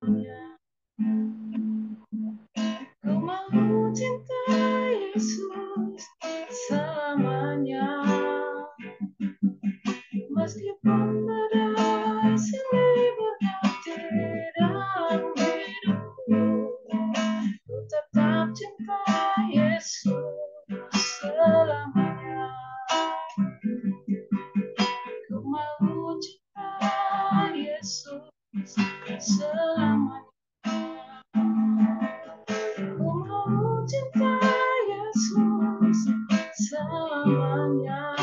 Ku mau cinta Yesus selamanya, meskipun badai silih berganti dalam hidupku. Ku tetap cinta Yesus selamanya. Ku mau cinta Yesus selamanya. Ku mau cinta Yesus selamanya,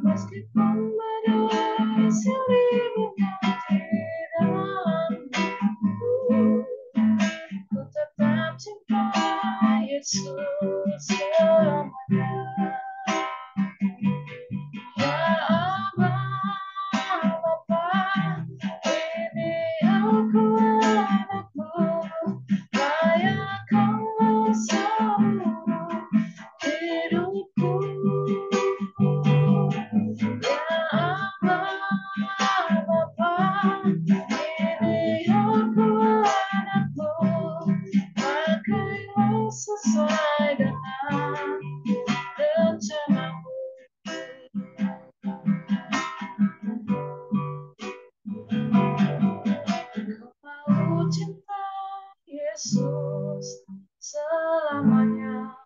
meskipun badai silih berganti dalam hidupku. Ku tetap cinta Yesus selamanya. Ya Aba, Bapa, ini aku anakmu, layakkanlah seluruh hidupku. Ya Aba, Bapa, ini aku anakmu, pakailah sesuai dengan rencanamu. Ku mau cinta Yesus selamanya.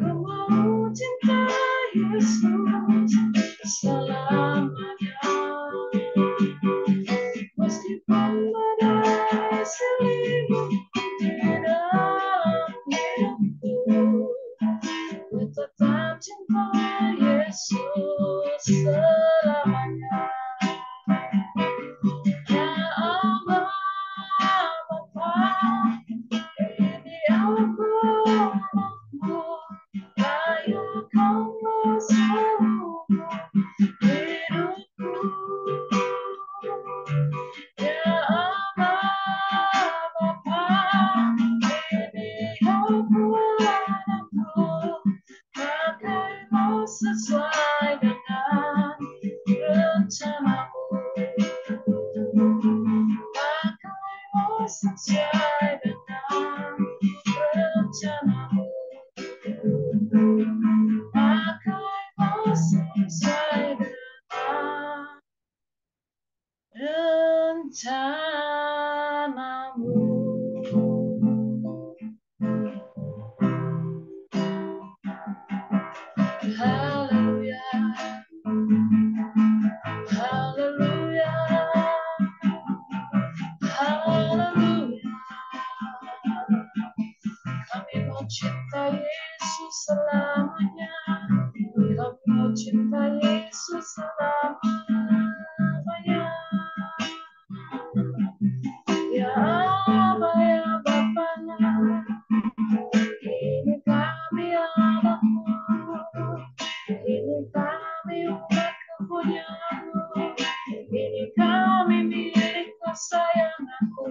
Ku mau cinta Yesus selamanya, meskipun badai silih berganti dalam hidupku. Ku tetap cinta Yesus selamanya. Ya Aba, Bapa, ini aku anakmu, layakkanlah seluruh hidupku. Ya Aba, Bapa, ini aku anakmu, pakailah sesuai dengan rencanamu. Pakailah sesuai dengan rencanamu. Pakailah sesuai dengan rencanamu. Haleluya, haleluya, haleluya. Kami mau cinta Yesus selamanya. Kami mau cinta Yesus selamanya. Ya Aba, ya Bapa, ini kami anakmu, ini kami umat kepunyaanmu, ini kami milik kesayanganmu.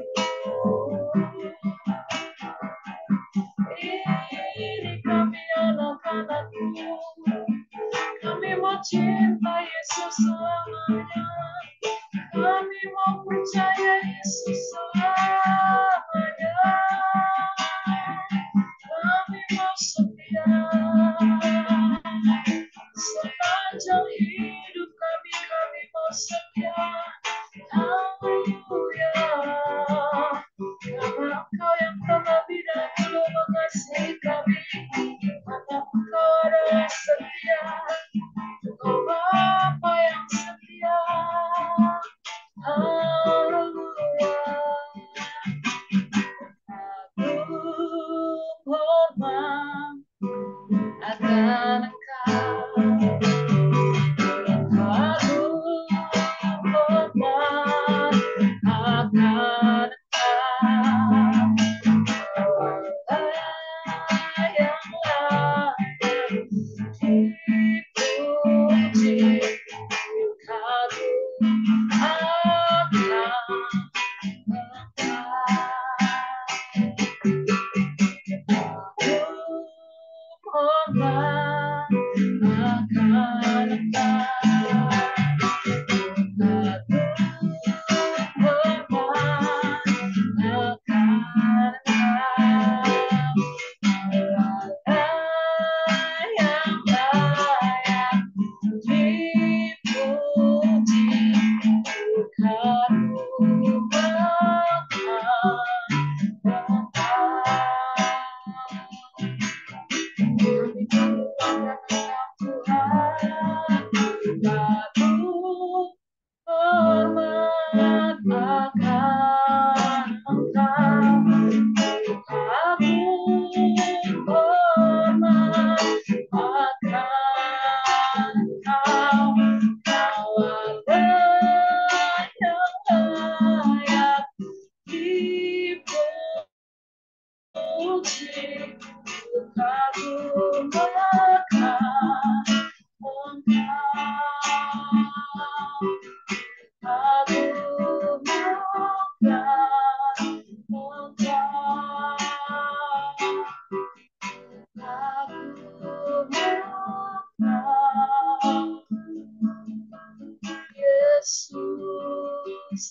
Yesus,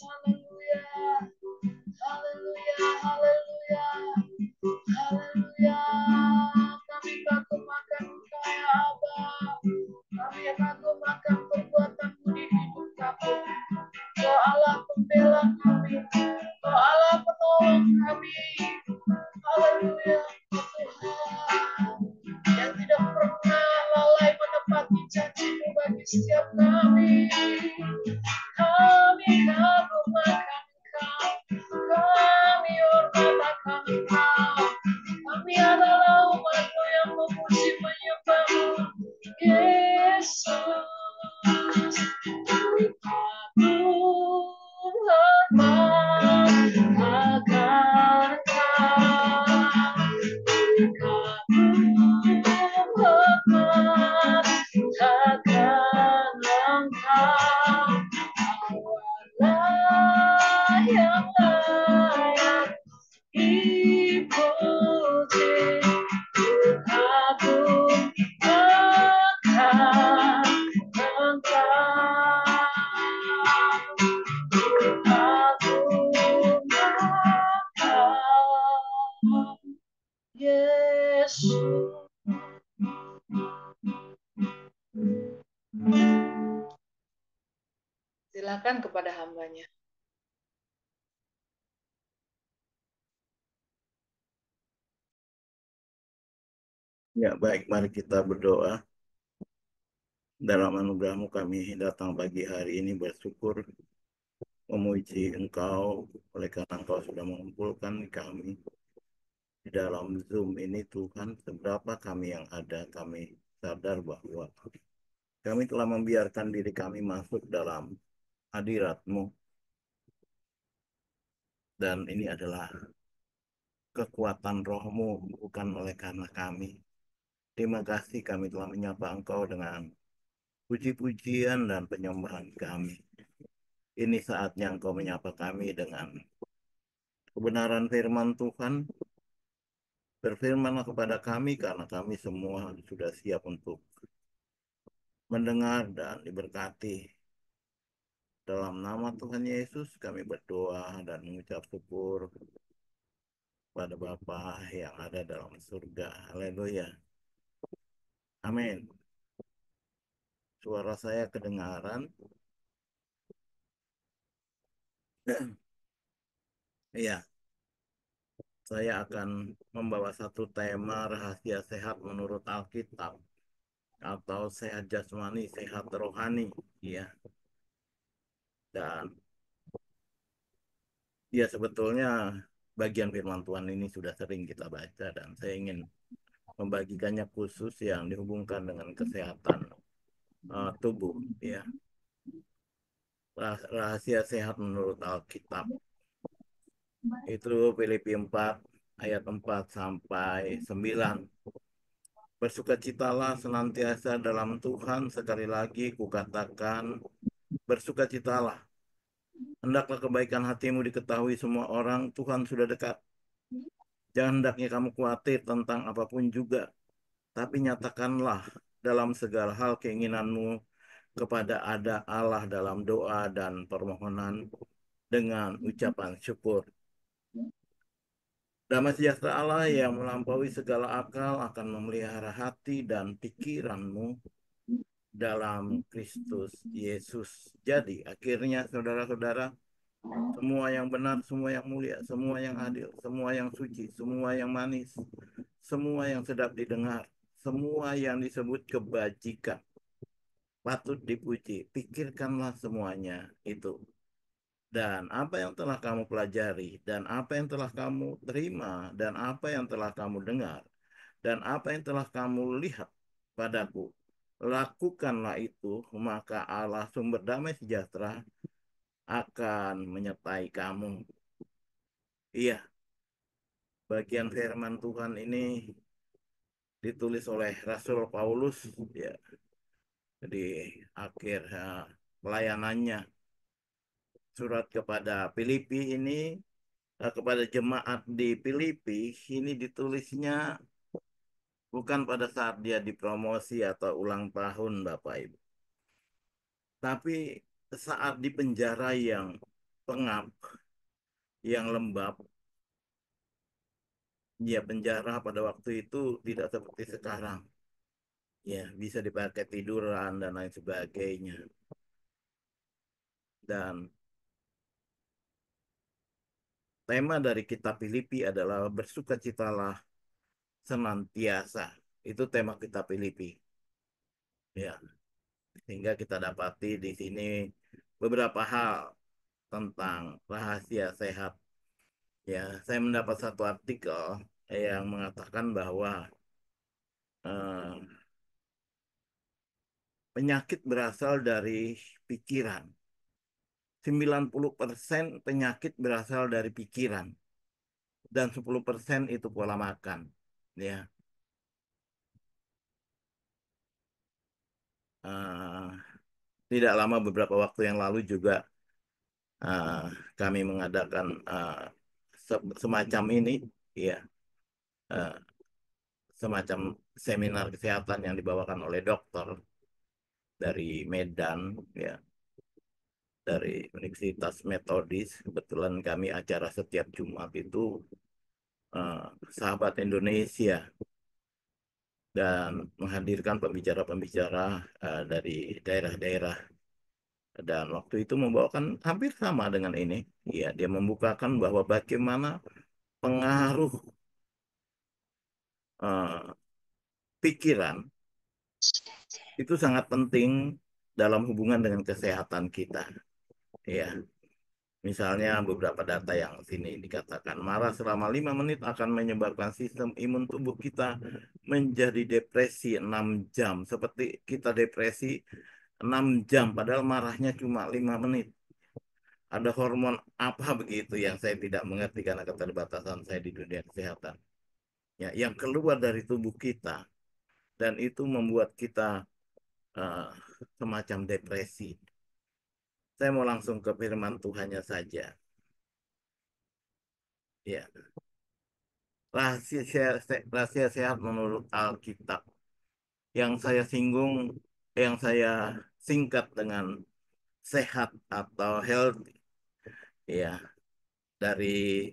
haleluya, haleluya, haleluya, haleluya. Kami kagum-akan Engkau ya Aba. Kami kagum-akan perbuatan-Mu di hidup kami. Kau Allah pembela kami, Kau Allah penolong kami. Haleluya, Tuhan yang tidak pernah lalai menepati janji-Mu bagi setiap kami. Kami kagum-akan Engkau, kami hormat-akan Engkau. Kami adalah umat-Mu yang memuji menyembah-Mu, Yesus. Aku hormat akan Engkau. Aku hormat akan Engkau. Allah yang layak dipuji. Aku akan Engkau. Aku akan Yesus. Silakan kepada hambanya. Ya, baik, mari kita berdoa. Dalam anugerah-Mu kami datang pagi hari ini bersyukur, memuji Engkau, oleh karena Engkau sudah mengumpulkan kami di dalam Zoom ini. Tuhan, seberapa kami yang ada, kami sadar bahwa kami telah membiarkan diri kami masuk dalam hadirat-Mu. Dan ini adalah kekuatan Roh-Mu, bukan oleh karena kami. Terima kasih kami telah menyapa Engkau dengan puji-pujian dan penyembahan kami. Ini saatnya Engkau menyapa kami dengan kebenaran firman Tuhan. Berfirmanlah kepada kami karena kami semua sudah siap untuk mendengar dan diberkati. Dalam nama Tuhan Yesus kami berdoa dan mengucap syukur pada Bapa yang ada dalam surga. Haleluya. Amin. Suara saya kedengaran? Iya. Saya akan membawa satu tema rahasia sehat menurut Alkitab, atau sehat jasmani, sehat rohani, ya. Dan ya, sebetulnya bagian firman Tuhan ini sudah sering kita baca, dan saya ingin membagikannya khusus yang dihubungkan dengan kesehatan tubuh, ya. Rahasia sehat menurut Alkitab itu Filipi 4 ayat 4 sampai 9. Bersukacitalah senantiasa dalam Tuhan, sekali lagi kukatakan bersukacitalah. Hendaklah kebaikan hatimu diketahui semua orang, Tuhan sudah dekat. Jangan hendaknya kamu khawatir tentang apapun juga, tapi nyatakanlah dalam segala hal keinginanmu kepada Allah dalam doa dan permohonan dengan ucapan syukur. Damai sejahtera Allah yang melampaui segala akal akan memelihara hati dan pikiranmu dalam Kristus Yesus. Jadi akhirnya saudara-saudara, semua yang benar, semua yang mulia, semua yang adil, semua yang suci, semua yang manis, semua yang sedap didengar, semua yang disebut kebajikan, patut dipuji. Pikirkanlah semuanya itu. Dan apa yang telah kamu pelajari, dan apa yang telah kamu terima, dan apa yang telah kamu dengar, dan apa yang telah kamu lihat padaku, lakukanlah itu, maka Allah sumber damai sejahtera akan menyertai kamu. Iya, bagian firman Tuhan ini ditulis oleh Rasul Paulus ya di akhir pelayanannya, surat kepada Filipi ini, kepada jemaat di Filipi ini ditulisnya bukan pada saat dia dipromosi atau ulang tahun Bapak Ibu, tapi saat di penjara yang pengap, yang lembab. Ya, penjara pada waktu itu tidak seperti sekarang. Ya, bisa dipakai tiduran dan lain sebagainya. Dan tema dari kitab Filipi adalah bersukacitalah senantiasa. Itu tema kitab Filipi. Ya, sehingga kita dapati di sini beberapa hal tentang rahasia sehat. Ya, saya mendapat satu artikel yang mengatakan bahwa eh, penyakit berasal dari pikiran. 90% penyakit berasal dari pikiran dan 10% itu pola makan. Ya, uh, tidak lama beberapa waktu yang lalu juga uh, kami mengadakan semacam ini, ya, uh, semacam seminar kesehatan yang dibawakan oleh dokter dari Medan, ya, dari Universitas Metodis. Kebetulan kami acara setiap Jumat itu sahabat Indonesia dan menghadirkan pembicara-pembicara dari daerah-daerah, dan waktu itu membawakan hampir sama dengan ini. Ya, dia membukakan bahwa bagaimana pengaruh uh, pikiran itu sangat penting dalam hubungan dengan kesehatan kita. Ya, misalnya beberapa data yang sini dikatakan marah selama 5 menit akan menyebabkan sistem imun tubuh kita menjadi depresi 6 jam. Seperti kita depresi 6 jam padahal marahnya cuma 5 menit. Ada hormon apa begitu yang saya tidak mengerti karena keterbatasan saya di dunia kesehatan. Ya, yang keluar dari tubuh kita dan itu membuat kita uh, semacam depresi. Saya mau langsung ke firman Tuhannya saja. Ya, rahasia sehat menurut Alkitab. Yang saya singgung, yang saya singkat dengan sehat atau healthy. Ya, dari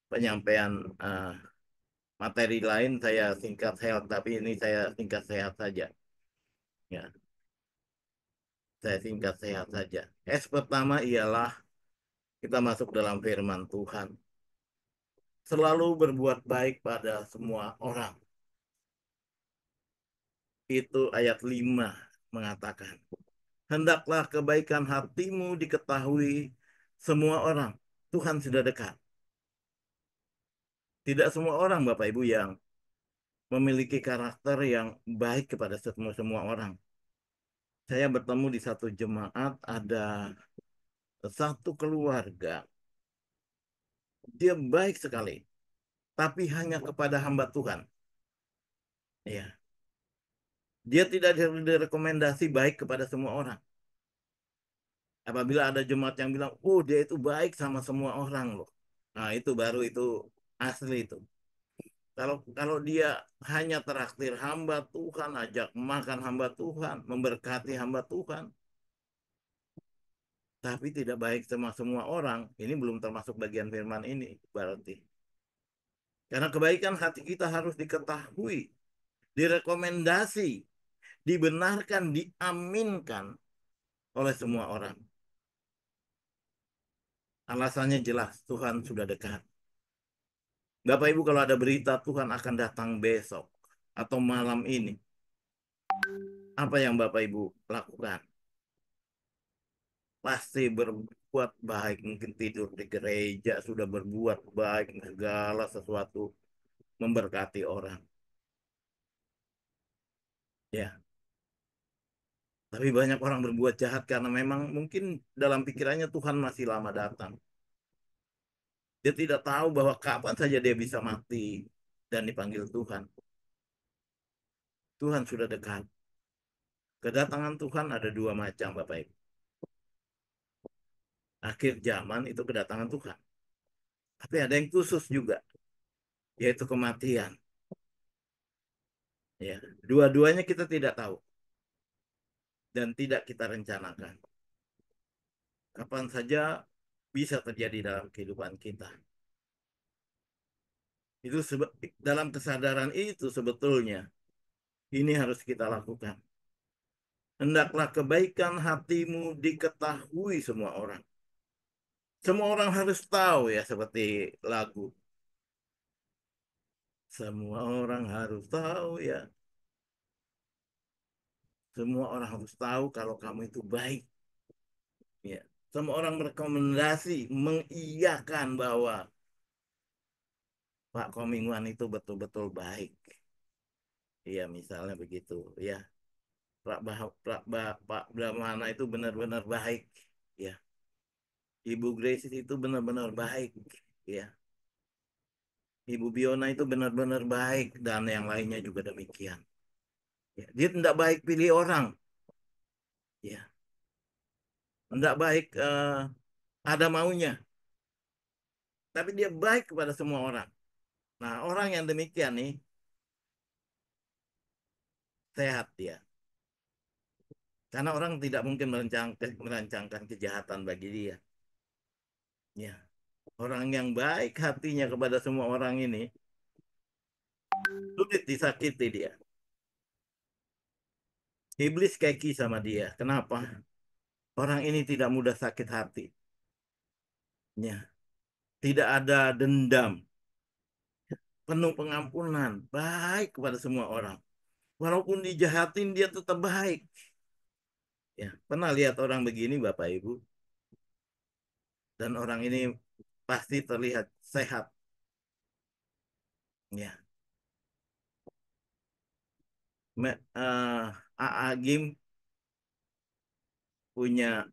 penyampaian materi lain saya singkat health, tapi ini saya singkat sehat saja. Ya, saya singkat sehat saja. Pertama ialah kita masuk dalam firman Tuhan. Selalu berbuat baik pada semua orang. Itu ayat 5 mengatakan, hendaklah kebaikan hatimu diketahui semua orang. Tuhan sudah dekat. Tidak semua orang, Bapak Ibu, yang memiliki karakter yang baik kepada semua orang. Saya bertemu di satu jemaat, ada satu keluarga. Dia baik sekali, tapi hanya kepada hamba Tuhan. Ya, dia tidak direkomendasi baik kepada semua orang. Apabila ada jemaat yang bilang, oh dia itu baik sama semua orang loh. Nah itu baru itu asli itu. Kalau kalau dia hanya traktir hamba Tuhan, ajak makan hamba Tuhan, memberkati hamba Tuhan, tapi tidak baik sama semua orang, ini belum termasuk bagian firman ini berarti. Karena kebaikan hati kita harus diketahui, direkomendasi, dibenarkan, diaminkan oleh semua orang. Alasannya jelas, Tuhan sudah dekat. Bapak Ibu, kalau ada berita Tuhan akan datang besok atau malam ini, apa yang Bapak Ibu lakukan? Pasti berbuat baik. Mungkin tidur di gereja sudah berbuat baik, segala sesuatu memberkati orang. Ya, tapi banyak orang berbuat jahat karena memang mungkin dalam pikirannya Tuhan masih lama datang. Dia tidak tahu bahwa kapan saja dia bisa mati dan dipanggil Tuhan. Tuhan sudah dekat. Kedatangan Tuhan ada dua macam, Bapak Ibu. Akhir zaman itu kedatangan Tuhan. Tapi ada yang khusus juga, yaitu kematian. Ya, dua-duanya kita tidak tahu dan tidak kita rencanakan. Kapan saja bisa terjadi dalam kehidupan kita. Itu dalam kesadaran itu sebetulnya ini harus kita lakukan. Hendaklah kebaikan hatimu diketahui semua orang. Semua orang harus tahu ya, seperti lagu. Semua orang harus tahu ya. Semua orang harus tahu kalau kamu itu baik. Ya. Semua orang merekomendasi, mengiyakan bahwa Pak Komingwan itu betul-betul baik. Iya, misalnya begitu. Ya, Pak Brahmana itu benar-benar baik. Ya, Ibu Grace itu benar-benar baik. Ya, Ibu Biona itu benar-benar baik dan yang lainnya juga demikian. Ya, dia tidak baik pilih orang. Ya, tidak baik ada maunya. Tapi dia baik kepada semua orang. Nah, orang yang demikian nih sehat dia. Karena orang tidak mungkin merancangkan kejahatan bagi dia. Ya, orang yang baik hatinya kepada semua orang ini sulit disakiti dia. Iblis keki sama dia. Kenapa? Orang ini tidak mudah sakit hati. Ya, tidak ada dendam, penuh pengampunan, baik kepada semua orang. Walaupun dijahatin dia tetap baik. Ya, pernah lihat orang begini Bapak Ibu? Dan orang ini pasti terlihat sehat. Ya, AA Gim punya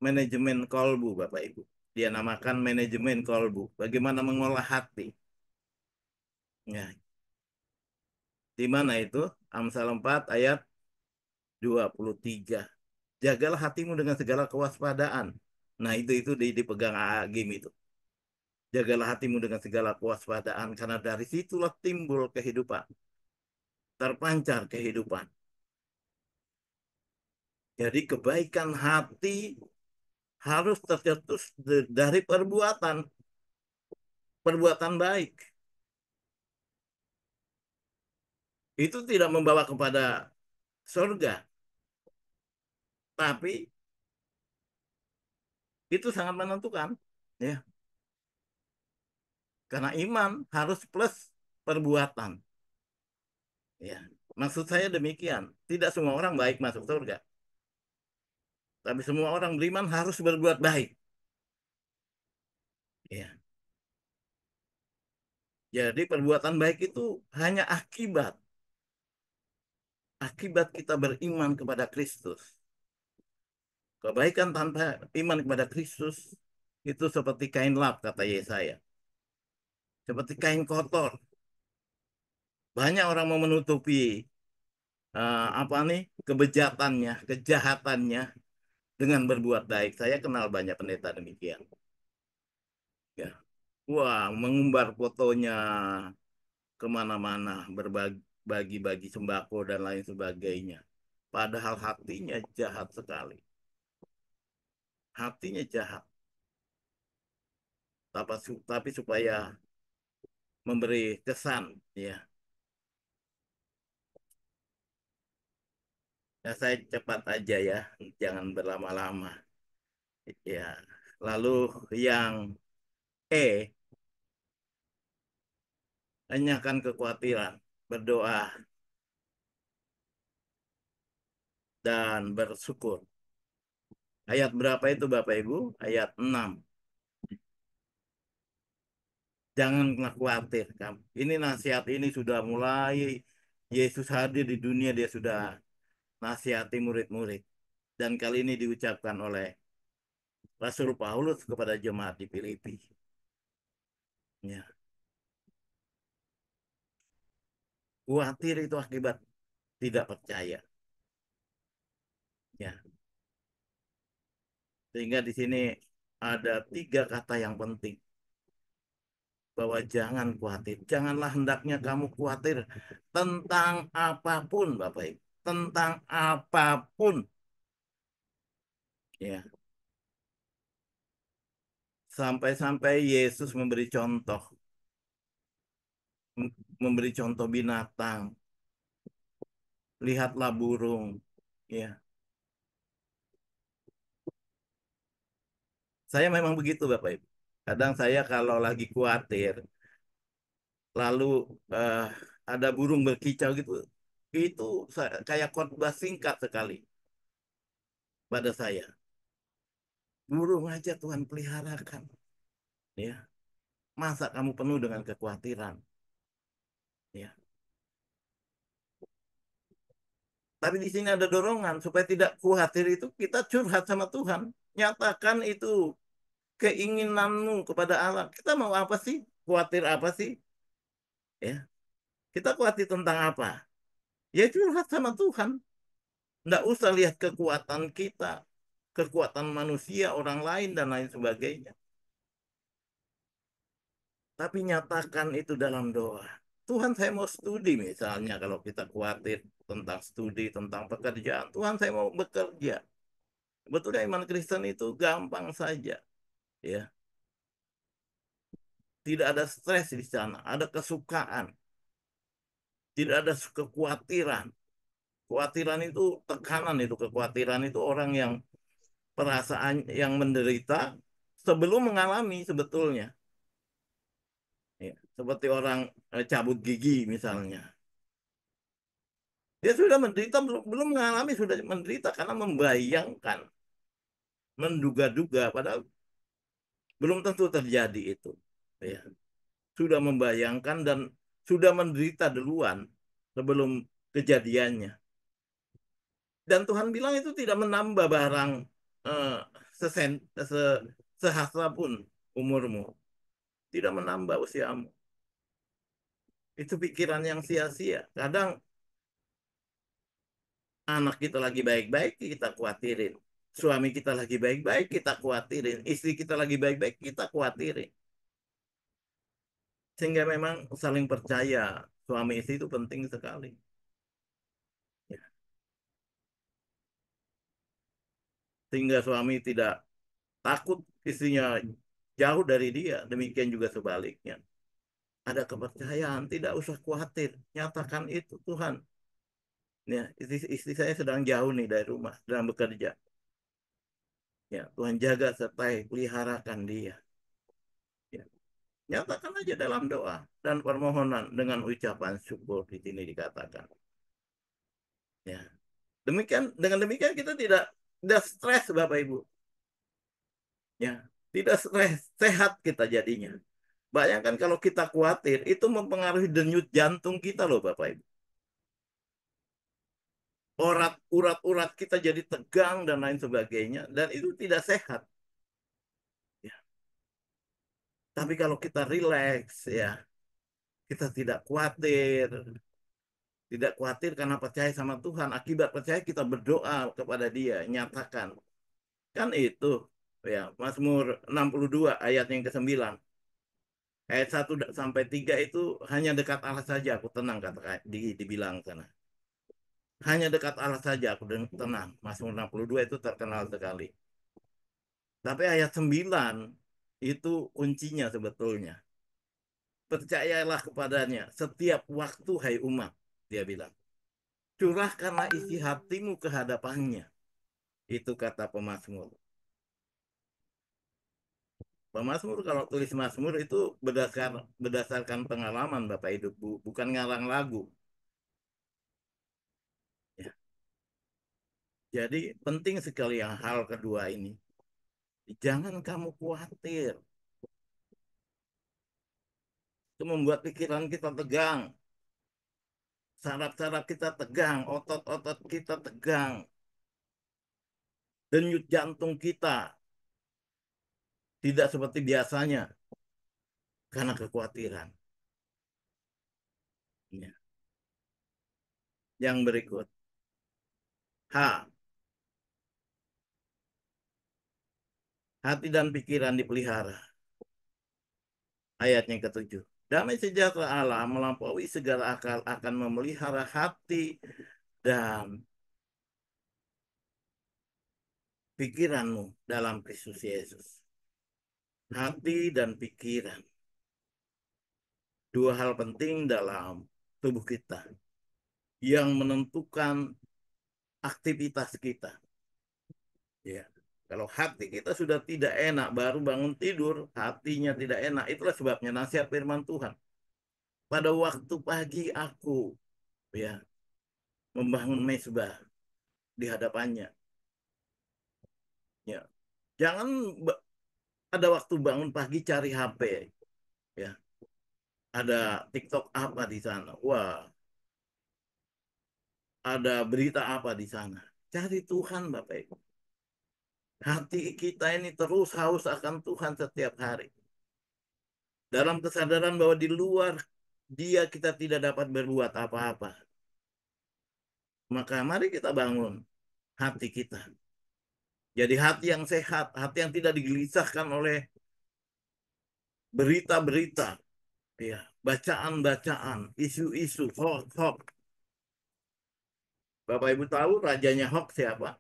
manajemen kolbu Bapak Ibu. Dia namakan manajemen kolbu. Bagaimana mengolah hati. Ya, di mana itu? Amsal 4 ayat 23. Jagalah hatimu dengan segala kewaspadaan. Nah, itu dipegang AA Gim itu. Jagalah hatimu dengan segala kewaspadaan karena dari situlah timbul kehidupan. Terpancar kehidupan. Jadi kebaikan hati harus tercetus dari perbuatan. Perbuatan baik. Itu tidak membawa kepada surga. Tapi itu sangat menentukan. Ya, karena iman harus plus perbuatan. Ya, maksud saya demikian. Tidak semua orang baik masuk surga. Tapi semua orang beriman harus berbuat baik. Ya. Jadi perbuatan baik itu hanya akibat. Akibat kita beriman kepada Kristus. Kebaikan tanpa iman kepada Kristus itu seperti kain lap, kata Yesaya. Seperti kain kotor. Banyak orang mau menutupi apa nih kebejatannya, kejahatannya dengan berbuat baik. Saya kenal banyak pendeta demikian. Ya. Wah, mengumbar fotonya kemana-mana, berbagi-bagi sembako dan lain sebagainya. Padahal hatinya jahat sekali. Hatinya jahat. Tapi supaya memberi kesan, ya. Ya, saya cepat aja ya, jangan berlama-lama. Ya, lalu yang E, hanyahkan kekhawatiran, berdoa dan bersyukur. Ayat berapa itu Bapak Ibu? Ayat 6. Jangan khawatir kamu. Ini nasihat ini sudah mulai Yesus hadir di dunia, dia sudah nasihati murid-murid. Dan kali ini diucapkan oleh Rasul Paulus kepada jemaat di Filipi. Ya. Khawatir itu akibat tidak percaya. Ya. Sehingga di sini ada tiga kata yang penting. Bahwa jangan khawatir. Janganlah hendaknya kamu khawatir tentang apapun, Bapak Ibu. Tentang apapun. Ya. Sampai-sampai Yesus memberi contoh. Memberi contoh binatang. Lihatlah burung. Ya. Saya memang begitu, Bapak Ibu. Kadang saya kalau lagi khawatir, lalu eh, ada burung berkicau gitu, itu kayak khotbah singkat sekali pada saya. Burung aja Tuhan peliharakan, ya. Masa kamu penuh dengan kekhawatiran, ya. Tapi di sini ada dorongan supaya tidak khawatir itu kita curhat sama Tuhan. Nyatakan itu keinginanmu kepada Allah. Kita mau apa sih? Khawatir apa sih? Ya. Kita khawatir tentang apa? Ya curhat sama Tuhan. Nggak usah lihat kekuatan kita, kekuatan manusia, orang lain, dan lain sebagainya. Tapi nyatakan itu dalam doa. Tuhan, saya mau studi misalnya, kalau kita khawatir tentang studi, tentang pekerjaan. Tuhan, saya mau bekerja. Betulnya iman Kristen itu gampang saja. Ya, tidak ada stres di sana, ada kesukaan. Tidak ada kekhawatiran. Kekhawatiran itu tekanan, itu kekhawatiran itu orang yang perasaan yang menderita sebelum mengalami sebetulnya. Ya, seperti orang cabut gigi misalnya. Dia sudah menderita, belum mengalami, sudah menderita karena membayangkan, menduga-duga, padahal belum tentu terjadi itu. Ya, sudah membayangkan dan sudah menderita duluan sebelum kejadiannya. Dan Tuhan bilang itu tidak menambah barang eh, sesen, se, sehasta pun umurmu. Tidak menambah usiamu. Itu pikiran yang sia-sia. Kadang anak kita lagi baik-baik, kita khawatirin. Suami kita lagi baik-baik, kita khawatirin. Istri kita lagi baik-baik, kita khawatirin. Sehingga memang saling percaya suami istri itu penting sekali. Ya. Sehingga suami tidak takut istrinya jauh dari dia. Demikian juga sebaliknya. Ada kepercayaan, tidak usah khawatir. Nyatakan itu, Tuhan. Ya, istri saya sedang jauh nih dari rumah, sedang bekerja. Ya, Tuhan jaga sertai peliharakan dia. Ya. Nyatakan aja dalam doa dan permohonan dengan ucapan syukur di sini dikatakan. Ya. Dengan demikian kita tidak stres Bapak Ibu. Ya, tidak stres, sehat kita jadinya. Bayangkan kalau kita khawatir, itu mempengaruhi denyut jantung kita loh Bapak Ibu. Urat-urat kita jadi tegang dan lain sebagainya, dan itu tidak sehat. Ya. Tapi kalau kita rileks, ya, kita tidak khawatir karena percaya sama Tuhan. Akibat percaya kita berdoa kepada Dia, nyatakan. Kan itu ya Mazmur 62 ayat yang ke-9. Ayat 1 sampai 3 itu hanya dekat Allah saja aku tenang kata dibilang sana. Hanya dekat Allah saja aku tenang. Mazmur 62 itu terkenal sekali. Tapi ayat 9 itu kuncinya sebetulnya. Percayalah kepadanya setiap waktu hai umat, dia bilang. Curahkanlah isi hatimu ke hadapannya. Itu kata pemazmur. Pemazmur kalau tulis mazmur itu berdasarkan pengalaman Bapak Ibu, bukan ngarang lagu. Ya. Jadi penting sekali yang hal kedua ini. Jangan kamu khawatir. Itu membuat pikiran kita tegang. Saraf-saraf kita tegang. Otot-otot kita tegang. Denyut jantung kita tidak seperti biasanya. Karena kekhawatiran. Ya. Yang berikut. H. Hati dan pikiran dipelihara. Ayat yang ketujuh. Damai sejahtera Allah melampaui segala akal akan memelihara hati dan pikiranmu dalam Kristus Yesus. Hati dan pikiran. Dua hal penting dalam tubuh kita yang menentukan aktivitas kita. Ya. Kalau hati kita sudah tidak enak, baru bangun tidur, hatinya tidak enak. Itulah sebabnya nasihat firman Tuhan. Pada waktu pagi aku ya membangun mezbah di hadapannya. Ya. Jangan ada waktu bangun pagi cari HP ya. Ada TikTok apa di sana? Wah, ada berita apa di sana? Cari Tuhan, Bapak Ibu. Hati kita ini terus haus akan Tuhan setiap hari. Dalam kesadaran bahwa di luar Dia kita tidak dapat berbuat apa-apa. Maka mari kita bangun hati kita. Jadi hati yang sehat, hati yang tidak digelisahkan oleh berita-berita, ya, bacaan-bacaan, isu-isu, hoax. Bapak Ibu tahu rajanya hoax siapa?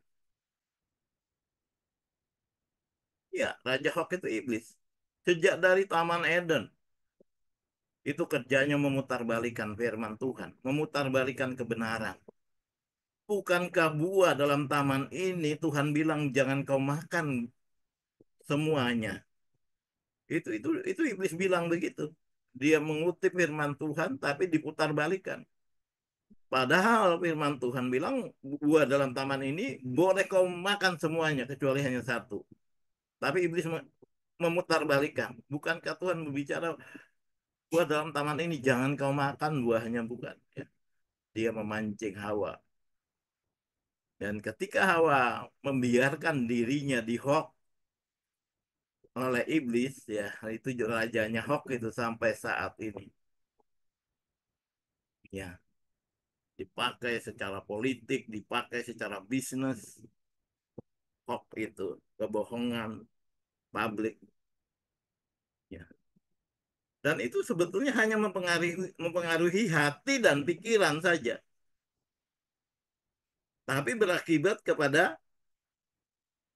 Ya, raja hoax itu iblis. Sejak dari Taman Eden, itu kerjanya memutarbalikkan firman Tuhan, memutarbalikkan kebenaran. Bukankah buah dalam taman ini Tuhan bilang jangan kau makan semuanya. Itu iblis bilang begitu. Dia mengutip firman Tuhan tapi diputarbalikkan. Padahal firman Tuhan bilang buah dalam taman ini boleh kau makan semuanya kecuali hanya satu. Tapi iblis memutarbalikkan. Bukankah Tuhan berbicara buah dalam taman ini jangan kau makan buahnya, bukan? Ya. Dia memancing Hawa. Dan ketika Hawa membiarkan dirinya dihok oleh iblis, ya itu rajanya hok itu sampai saat ini. Ya, dipakai secara politik, dipakai secara bisnis, hok itu kebohongan publik. Ya. Dan itu sebetulnya hanya mempengaruhi hati dan pikiran saja. Tapi berakibat kepada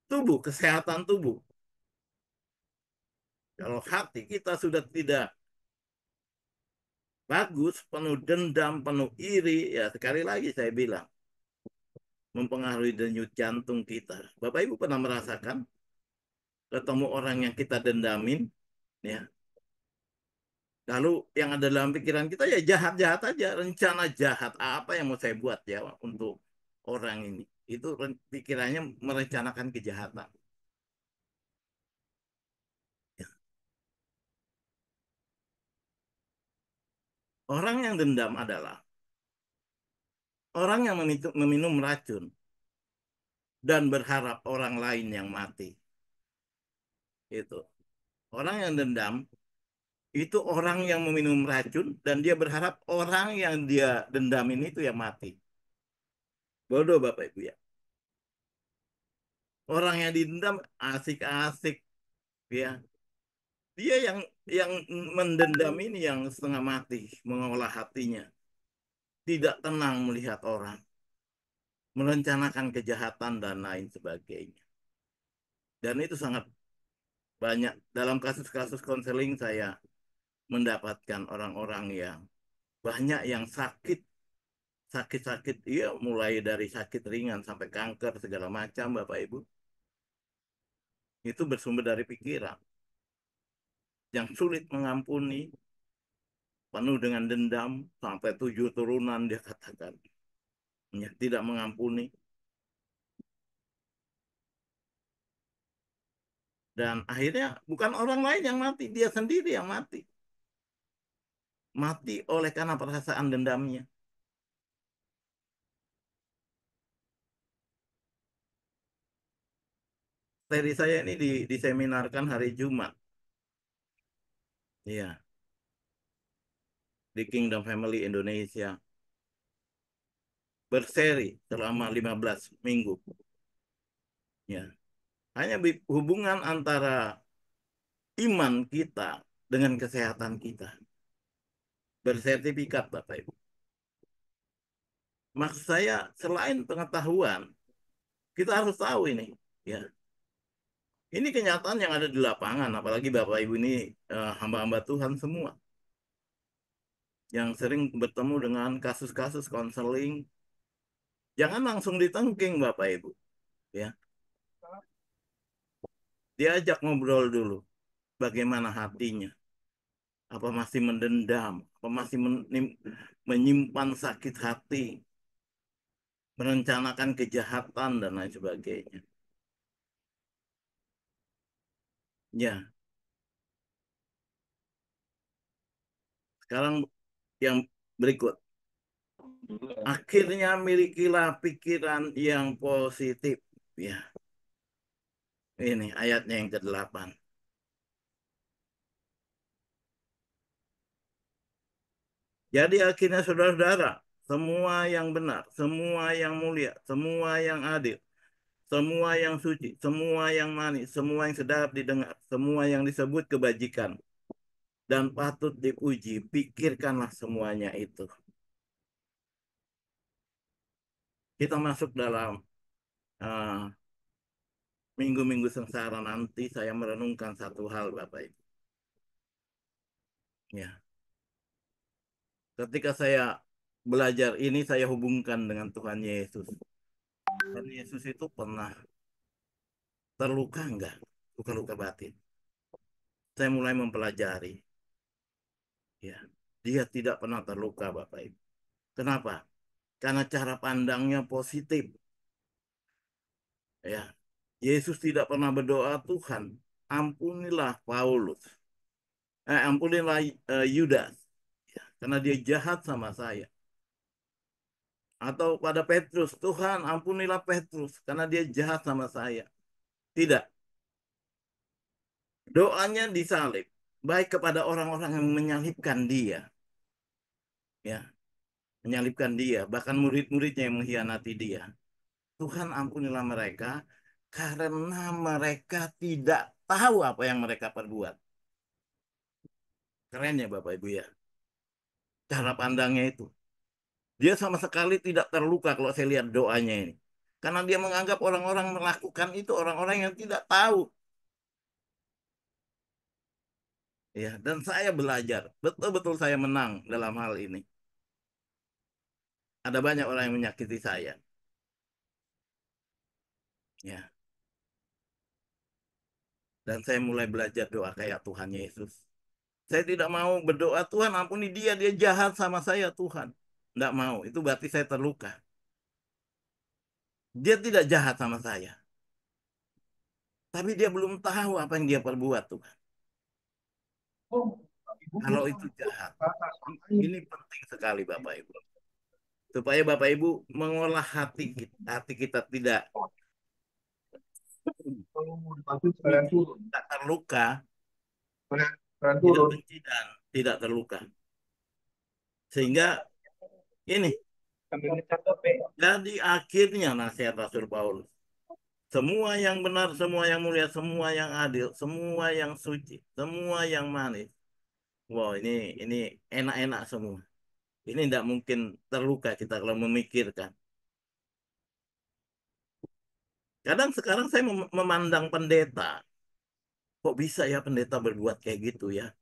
tubuh, kesehatan tubuh. Kalau hati kita sudah tidak bagus, penuh dendam, penuh iri, ya sekali lagi saya bilang, mempengaruhi denyut jantung kita. Bapak Ibu pernah merasakan ketemu orang yang kita dendamin, ya. Lalu yang ada dalam pikiran kita ya jahat-jahat aja, rencana jahat apa yang mau saya buat ya untuk orang ini. Itu pikirannya merencanakan kejahatan. Ya. Orang yang dendam adalah orang yang meminum racun dan berharap orang lain yang mati. Itu. Orang yang dendam itu orang yang meminum racun dan dia berharap orang yang dia dendamin itu yang mati. Bodoh Bapak Ibu ya. Orang yang dendam asik-asik ya. Dia yang mendendam ini yang setengah mati mengolah hatinya. Tidak tenang melihat orang, merencanakan kejahatan dan lain sebagainya. Dan itu sangat banyak dalam kasus-kasus konseling saya mendapatkan orang-orang yang banyak yang sakit sakit-sakit, iya, mulai dari sakit ringan sampai kanker segala macam, Bapak Ibu, itu bersumber dari pikiran yang sulit mengampuni, penuh dengan dendam, sampai 7 turunan dia katakan, ya, tidak mengampuni. Dan akhirnya bukan orang lain yang mati, dia sendiri yang mati. Mati oleh karena perasaan dendamnya. Seri saya ini diseminarkan hari Jumat. Iya, di Kingdom Family Indonesia. Berseri selama 15 minggu. Ya, hanya hubungan antara iman kita dengan kesehatan kita. Bersertifikat, Bapak Ibu. Maksud saya, selain pengetahuan, kita harus tahu ini. Ya, ini kenyataan yang ada di lapangan, apalagi Bapak Ibu ini hamba-hamba Tuhan semua yang sering bertemu dengan kasus-kasus konseling. Jangan langsung ditengking, Bapak Ibu. Ya, diajak ngobrol dulu. Bagaimana hatinya? Apa masih mendendam? Apa masih menyimpan sakit hati? Merencanakan kejahatan dan lain sebagainya. Ya, sekarang yang berikut. Akhirnya milikilah pikiran yang positif. Ya, ini ayatnya yang ke-8. Jadi akhirnya saudara-saudara, semua yang benar, semua yang mulia, semua yang adil, semua yang suci, semua yang manis, semua yang sedap didengar, semua yang disebut kebajikan dan patut dipuji, pikirkanlah semuanya itu. Kita masuk dalam uh, minggu-minggu sengsara nanti, saya merenungkan satu hal, Bapak Ibu. Ya, ketika saya belajar ini, saya hubungkan dengan Tuhan Yesus. Tuhan Yesus itu pernah terluka enggak? Luka-luka batin. Saya mulai mempelajari. Ya, dia tidak pernah terluka, Bapak Ibu. Kenapa? Karena cara pandangnya positif. Ya, Yesus tidak pernah berdoa, Tuhan, ampunilah Paulus. Ampunilah Yudas. Ya, karena dia jahat sama saya. Atau pada Petrus, Tuhan ampunilah Petrus karena dia jahat sama saya. Tidak. Doanya disalib. Baik kepada orang-orang yang menyalibkan dia. Ya, menyalibkan dia. Bahkan murid-muridnya yang mengkhianati dia. Tuhan ampunilah mereka karena mereka tidak tahu apa yang mereka perbuat. Keren ya Bapak Ibu ya. Cara pandangnya itu. Dia sama sekali tidak terluka kalau saya lihat doanya ini. Karena dia menganggap orang-orang melakukan itu orang-orang yang tidak tahu. Ya, dan saya belajar. Betul-betul saya menang dalam hal ini. Ada banyak orang yang menyakiti saya. Ya, dan saya mulai belajar doa kayak Tuhan Yesus. Saya tidak mau berdoa, Tuhan ampuni dia, dia jahat sama saya Tuhan. Tidak mau, itu berarti saya terluka. Dia tidak jahat sama saya. Tapi dia belum tahu apa yang dia perbuat Tuhan. Kalau itu jahat. Ini penting sekali Bapak Ibu. Supaya Bapak Ibu mengolah hati kita tidak tidak terluka, tidak benci dan tidak terluka. Sehingga ini jadi akhirnya nasihat Rasul Paulus. Semua yang benar, semua yang mulia, semua yang adil, semua yang suci, semua yang manis. Wow, ini enak-enak semua. Ini tidak mungkin terluka kita kalau memikirkan. Kadang sekarang saya memandang pendeta. Kok bisa ya pendeta berbuat kayak gitu ya?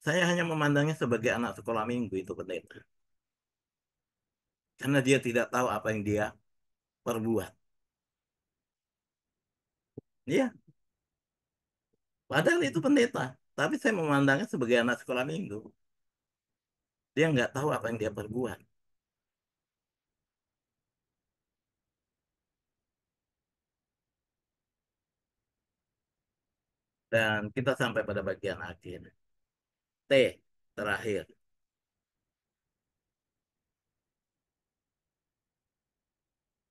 Saya hanya memandangnya sebagai anak sekolah minggu itu pendeta. karena dia tidak tahu apa yang dia perbuat. Iya, padahal itu pendeta. Tapi saya memandangnya sebagai anak sekolah minggu. Dia nggak tahu apa yang dia perbuat. Dan kita sampai pada bagian akhir. T, terakhir.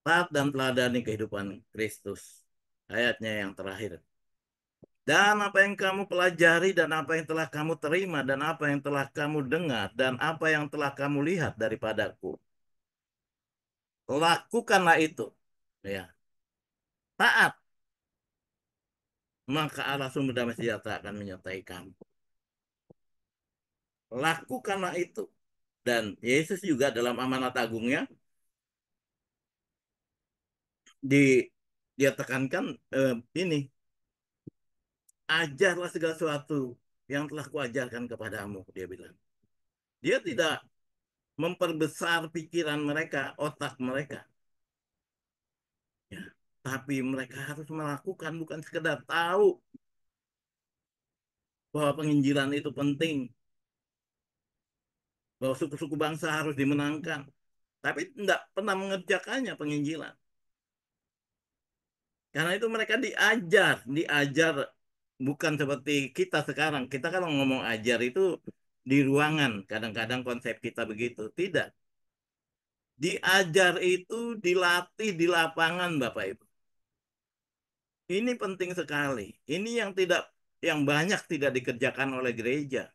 Taat dan teladani kehidupan Kristus. Ayatnya yang terakhir. Dan apa yang kamu pelajari dan apa yang telah kamu terima dan apa yang telah kamu dengar dan apa yang telah kamu lihat daripadaku. Lakukanlah itu. Ya. Taat, maka Allah sumber damai sejahtera akan menyertai kamu. Lakukanlah itu. Dan Yesus juga dalam amanat agungnya di dia tekankan ini, ajarlah segala sesuatu yang telah kuajarkan kepadamu, dia bilang. Dia tidak memperbesar pikiran mereka, otak mereka. Ya. Tapi mereka harus melakukan, bukan sekedar tahu bahwa penginjilan itu penting, bahwa suku-suku bangsa harus dimenangkan. Tapi tidak pernah mengerjakannya penginjilan. Karena itu mereka diajar bukan seperti kita sekarang. Kita kalau ngomong ajar itu di ruangan, kadang-kadang konsep kita begitu. Tidak. Diajar itu dilatih di lapangan, Bapak Ibu. Ini penting sekali. Ini yang banyak tidak dikerjakan oleh gereja.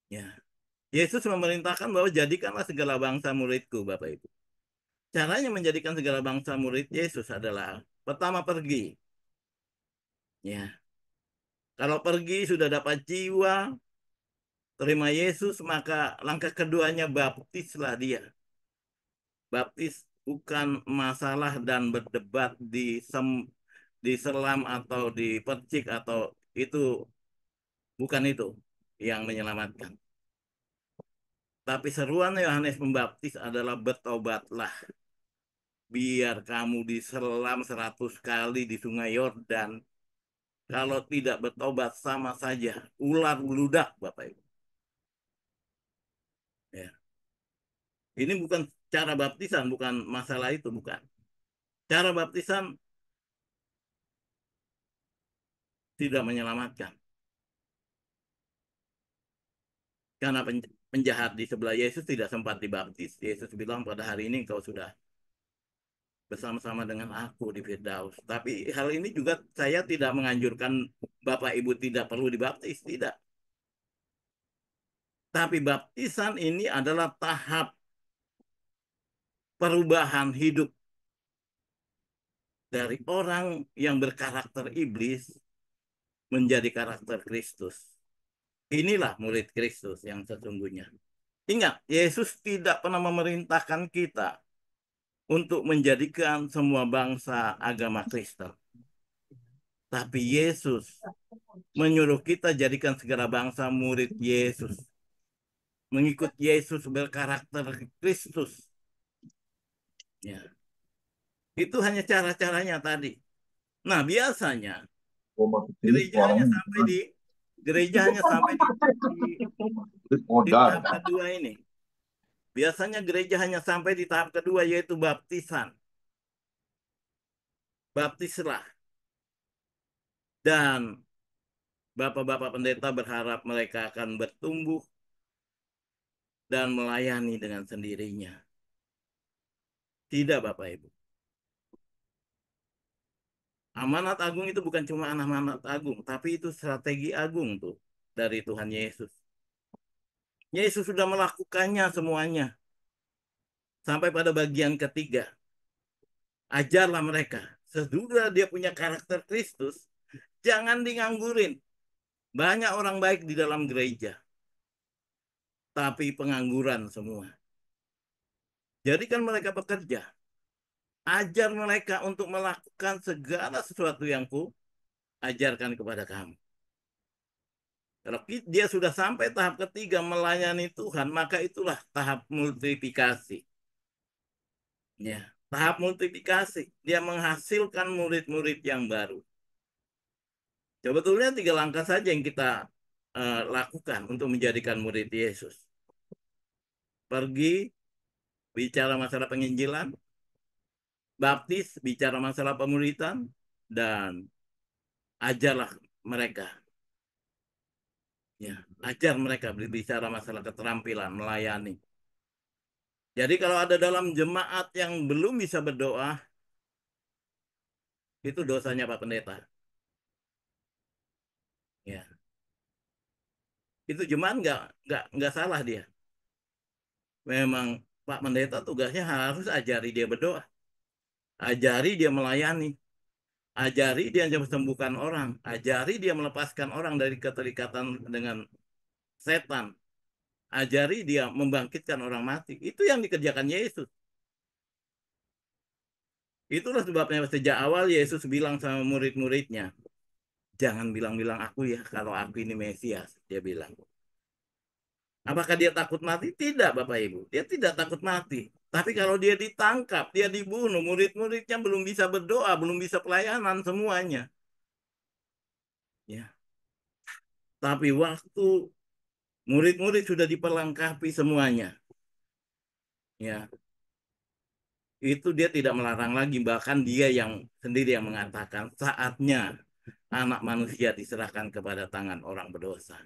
Ya. Yesus memerintahkan bahwa jadikanlah segala bangsa muridku, Bapak Ibu. Caranya menjadikan segala bangsa murid Yesus adalah pertama pergi. Ya. Kalau pergi sudah dapat jiwa, terima Yesus, maka langkah keduanya baptislah dia. Baptis bukan masalah dan berdebat diselam atau dipercik atau itu bukan itu yang menyelamatkan. Tapi seruan Yohanes Pembaptis adalah bertobatlah. Biar kamu diselam 100 kali di Sungai Yordan. Kalau tidak bertobat sama saja ular beludak, Bapak Ibu. Ya. Ini bukan cara baptisan, bukan masalah itu, bukan. Cara baptisan tidak menyelamatkan. Karena penjahat di sebelah Yesus tidak sempat dibaptis. Yesus bilang pada hari ini kau sudah bersama-sama dengan aku di Firdaus. Tapi hal ini juga saya tidak menganjurkan Bapak Ibu tidak perlu dibaptis, tidak. Tapi baptisan ini adalah tahap perubahan hidup dari orang yang berkarakter iblis menjadi karakter Kristus. Inilah murid Kristus yang sesungguhnya. Ingat, Yesus tidak pernah memerintahkan kita untuk menjadikan semua bangsa agama Kristen. Tapi Yesus menyuruh kita jadikan segala bangsa murid Yesus. Mengikut Yesus berkarakter Kristus. Ya. Itu hanya cara-caranya tadi. Nah, biasanya gereja hanya sampai di gereja hanya sampai di tahap kedua ini. Biasanya gereja hanya sampai di tahap kedua yaitu baptisan. Baptislah. Dan bapak-bapak pendeta berharap mereka akan bertumbuh dan melayani dengan sendirinya. Tidak, Bapak Ibu. Amanat agung itu bukan cuma amanat agung, tapi itu strategi agung tuh dari Tuhan Yesus. Yesus sudah melakukannya semuanya. Sampai pada bagian ketiga. Ajarlah mereka. Sesudah dia punya karakter Kristus, jangan diganggurin. Banyak orang baik di dalam gereja, tapi pengangguran semua. Jadikan mereka bekerja. Ajar mereka untuk melakukan segala sesuatu yang ku ajarkan kepada kamu. Kalau dia sudah sampai tahap ketiga melayani Tuhan, maka itulah tahap multiplikasi. Ya, tahap multiplikasi. Dia menghasilkan murid-murid yang baru. Sebetulnya 3 langkah saja yang kita lakukan untuk menjadikan murid Yesus. Pergi, bicara masalah penginjilan, baptis, bicara masalah pemuritan, dan ajarlah mereka. Ya, ajar mereka berbicara masalah keterampilan, melayani. Jadi kalau ada dalam jemaat yang belum bisa berdoa, itu dosanya Pak Pendeta. Ya, itu jemaat nggak salah dia. Memang Pak Pendeta tugasnya harus ajari dia berdoa, ajari dia melayani, ajari dia menyembuhkan orang, ajari dia melepaskan orang dari keterikatan dengan setan, ajari dia membangkitkan orang mati. Itu yang dikerjakan Yesus. Itulah sebabnya sejak awal Yesus bilang sama murid-muridnya, jangan bilang-bilang aku ya kalau aku ini Mesias, dia bilang. Apakah dia takut mati? Tidak, Bapak Ibu. Dia tidak takut mati. Tapi kalau dia ditangkap, dia dibunuh, murid-muridnya belum bisa berdoa, belum bisa pelayanan semuanya. Ya. Tapi waktu murid-murid sudah diperlengkapi semuanya, ya, itu dia tidak melarang lagi. Bahkan dia yang sendiri yang mengatakan saatnya anak manusia diserahkan kepada tangan orang berdosa.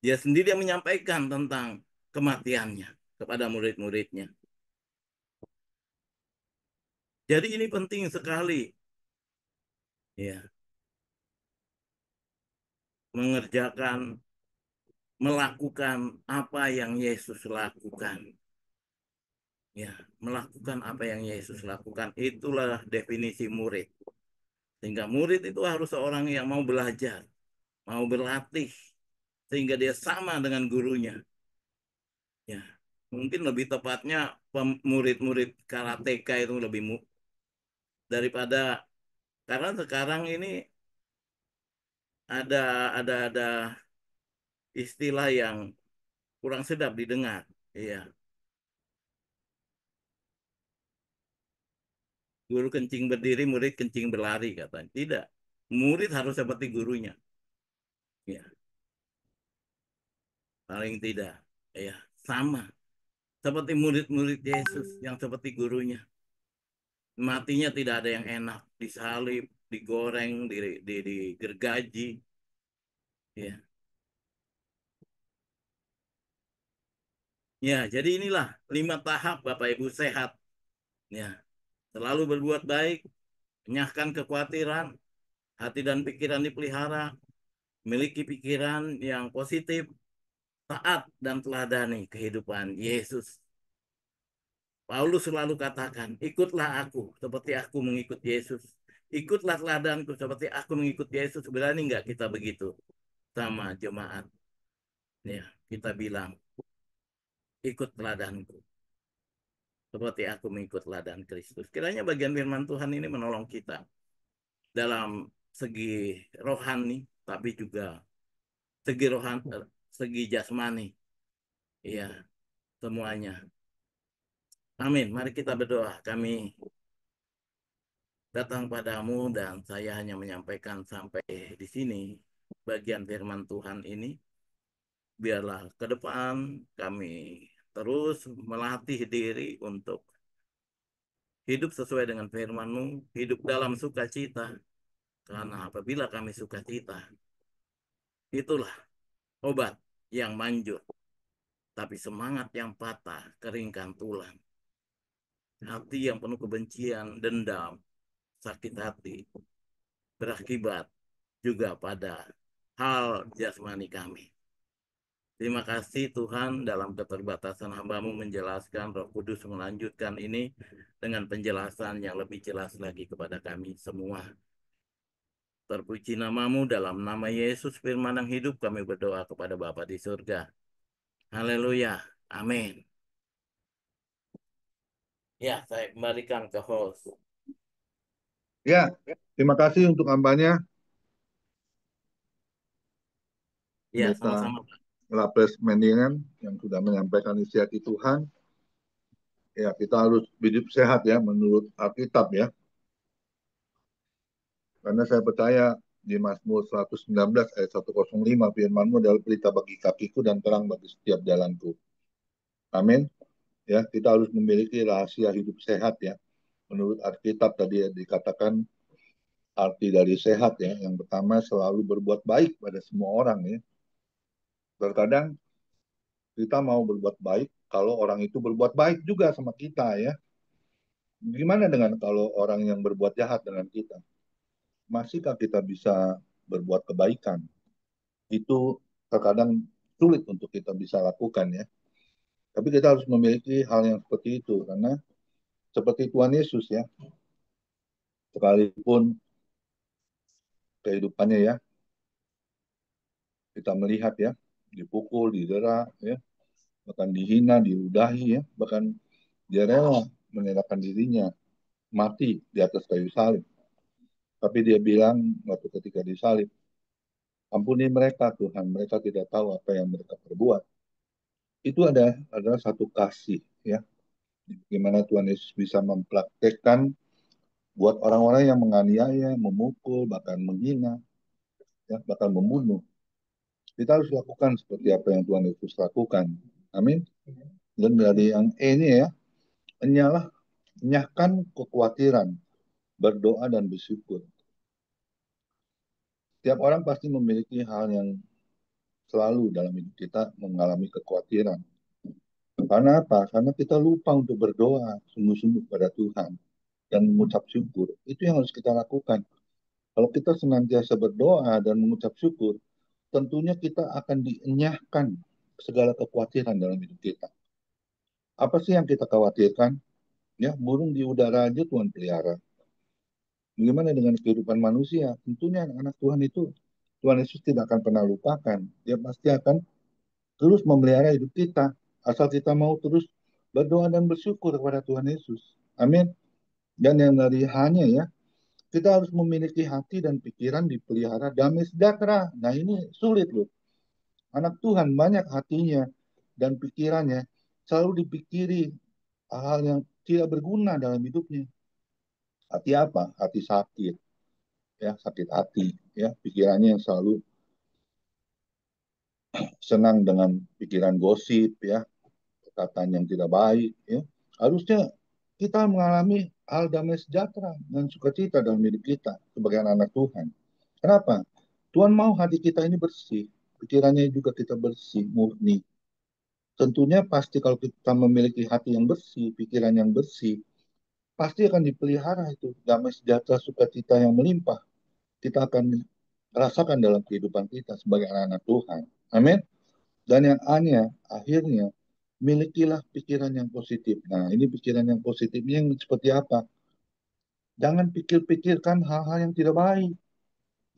Dia sendiri yang menyampaikan tentang kematiannya kepada murid-muridnya. Jadi ini penting sekali, ya, mengerjakan, melakukan apa yang Yesus lakukan. Ya, melakukan apa yang Yesus lakukan. Itulah definisi murid. Sehingga murid itu harus seorang yang mau belajar, mau berlatih, sehingga dia sama dengan gurunya. Ya, mungkin lebih tepatnya murid-murid karateka itu lebih daripada, karena sekarang ini ada ada istilah yang kurang sedap didengar. Iya, guru kencing berdiri, murid kencing berlari katanya. Tidak, murid harus seperti gurunya. Ya, paling tidak. Ya, sama seperti murid-murid Yesus yang seperti gurunya. Matinya tidak ada yang enak, disalib, digoreng, digergaji. Ya, ya. Jadi inilah 5 tahap Bapak Ibu sehat. Ya, selalu berbuat baik, menyahkan kekhawatiran, hati dan pikiran dipelihara, memiliki pikiran yang positif, taat dan teladani kehidupan Yesus. Paulus selalu katakan, ikutlah aku seperti aku mengikut Yesus. Ikutlah teladanku seperti aku mengikut Yesus. Berani nggak kita begitu sama jemaat? Ya, kita bilang, ikut teladanku seperti aku mengikut teladan Kristus. Kiranya bagian firman Tuhan ini menolong kita dalam segi rohani, tapi juga segi rohani, segi jasmani. Iya, semuanya. Amin. Mari kita berdoa. Kami datang padamu dan saya hanya menyampaikan sampai di sini bagian firman Tuhan ini. Biarlah ke depan kami terus melatih diri untuk hidup sesuai dengan firman-Mu, hidup dalam sukacita. Karena apabila kami sukacita, itulah obat yang manjur. Tapi semangat yang patah, keringkan tulang. Hati yang penuh kebencian, dendam, sakit hati, berakibat juga pada hal jasmani kami. Terima kasih Tuhan dalam keterbatasan hamba-Mu menjelaskan, Roh Kudus melanjutkan ini dengan penjelasan yang lebih jelas lagi kepada kami semua. Terpuji nama-Mu dalam nama Yesus firman yang hidup kami berdoa kepada Bapa di surga. Haleluya. Amin. Ya, saya kembalikan ke host. Ya, terima kasih untuk hambanya. Ya, Pendeta sama-sama. Lapres Mendingan yang sudah menyampaikan isi hati Tuhan. Ya, kita harus hidup sehat ya menurut Alkitab ya. Karena saya percaya di Mazmur 119 ayat 105 firman-Mu adalah pelita bagi kakiku dan terang bagi setiap jalanku. Amin. Ya, kita harus memiliki rahasia hidup sehat ya. Menurut Alkitab tadi ya, dikatakan arti dari sehat ya. Yang pertama selalu berbuat baik pada semua orang ya. Terkadang kita mau berbuat baik kalau orang itu berbuat baik juga sama kita ya. Gimana dengan kalau orang yang berbuat jahat dengan kita? Masihkah kita bisa berbuat kebaikan? Itu terkadang sulit untuk kita bisa lakukan ya. Tapi kita harus memiliki hal yang seperti itu karena seperti Tuhan Yesus ya, sekalipun kehidupannya ya kita melihat ya dipukul, didera ya, bahkan dihina, diludahi ya, bahkan dia rela menyerahkan dirinya mati di atas kayu salib. Tapi dia bilang waktu ketika disalib, ampuni mereka Tuhan, mereka tidak tahu apa yang mereka perbuat. Itu adalah satu kasih ya, gimana Tuhan Yesus bisa mempraktekkan buat orang-orang yang menganiaya, memukul, bahkan menghina, ya, bahkan membunuh. Kita harus lakukan seperti apa yang Tuhan Yesus lakukan. Amin. Dan dari yang E ini ya, enyahkan kekhawatiran, berdoa dan bersyukur. Tiap orang pasti memiliki hal yang selalu dalam hidup kita mengalami kekhawatiran. Karena apa? Karena kita lupa untuk berdoa sungguh-sungguh pada Tuhan dan mengucap syukur. Itu yang harus kita lakukan. Kalau kita senantiasa berdoa dan mengucap syukur, tentunya kita akan dienyahkan segala kekhawatiran dalam hidup kita. Apa sih yang kita khawatirkan? Ya, burung di udara aja Tuhan pelihara. Bagaimana dengan kehidupan manusia? Tentunya anak-anak Tuhan itu, Tuhan Yesus tidak akan pernah lupakan. Dia pasti akan terus memelihara hidup kita. Asal kita mau terus berdoa dan bersyukur kepada Tuhan Yesus. Amin. Dan yang dari hanya ya, kita harus memiliki hati dan pikiran dipelihara damai sejahtera. Nah ini sulit loh. Anak Tuhan banyak hatinya dan pikirannya selalu dipikiri hal-hal yang tidak berguna dalam hidupnya. Hati apa? Hati sakit, ya sakit hati, ya pikirannya yang selalu senang dengan pikiran gosip, ya perkataan yang tidak baik, ya harusnya kita mengalami hal damai sejahtera dan sukacita dalam hidup kita sebagai anak Tuhan. Kenapa? Tuhan mau hati kita ini bersih, pikirannya juga kita bersih, murni. Tentunya pasti kalau kita memiliki hati yang bersih, pikiran yang bersih, pasti akan dipelihara itu damai sejahtera sukacita yang melimpah. Kita akan rasakan dalam kehidupan kita sebagai anak-anak Tuhan. Amin. Dan yang aneh, akhirnya milikilah pikiran yang positif. Nah, ini pikiran yang positifnya yang seperti apa? Jangan pikir-pikirkan hal-hal yang tidak baik.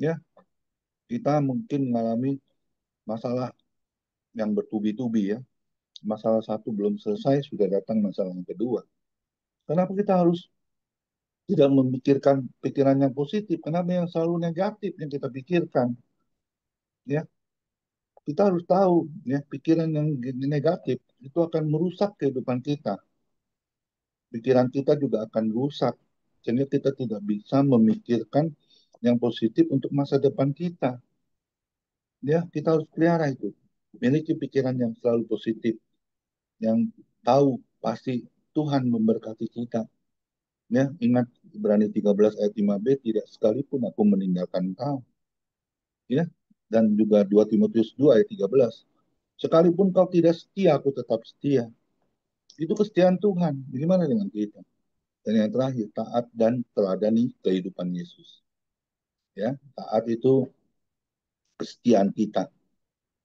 Ya, kita mungkin mengalami masalah yang bertubi-tubi ya. Masalah satu belum selesai, sudah datang masalah yang kedua. Kenapa kita harus tidak memikirkan pikiran yang positif? Kenapa yang selalu negatif yang kita pikirkan? Ya, kita harus tahu ya pikiran yang negatif itu akan merusak kehidupan kita. Pikiran kita juga akan rusak sehingga kita tidak bisa memikirkan yang positif untuk masa depan kita. Ya, kita harus pelihara itu. Miliki pikiran yang selalu positif, yang tahu pasti Tuhan memberkati kita. Ya, ingat Ibrani 13 ayat 5b, tidak sekalipun aku meninggalkan kau. Ya, dan juga 2 Timotius 2 ayat 13. Sekalipun kau tidak setia, aku tetap setia. Itu kesetiaan Tuhan. Bagaimana dengan kita? Dan yang terakhir, taat dan teladani kehidupan Yesus. Ya, taat itu kesetiaan kita.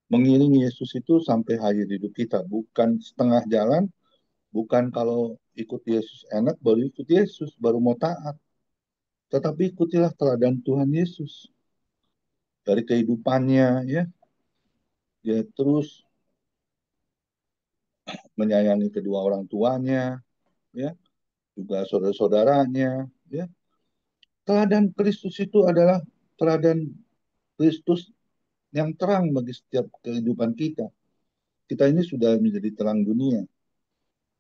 Mengiringi Yesus itu sampai akhir hidup kita, bukan setengah jalan, bukan kalau ikut Yesus enak baru ikut Yesus, baru mau taat. Tetapi ikutilah teladan Tuhan Yesus. Dari kehidupannya ya, dia terus menyayangi kedua orang tuanya, ya, juga saudara-saudaranya, ya. Teladan Kristus itu adalah teladan Kristus yang terang bagi setiap kehidupan kita. Kita ini sudah menjadi terang dunia,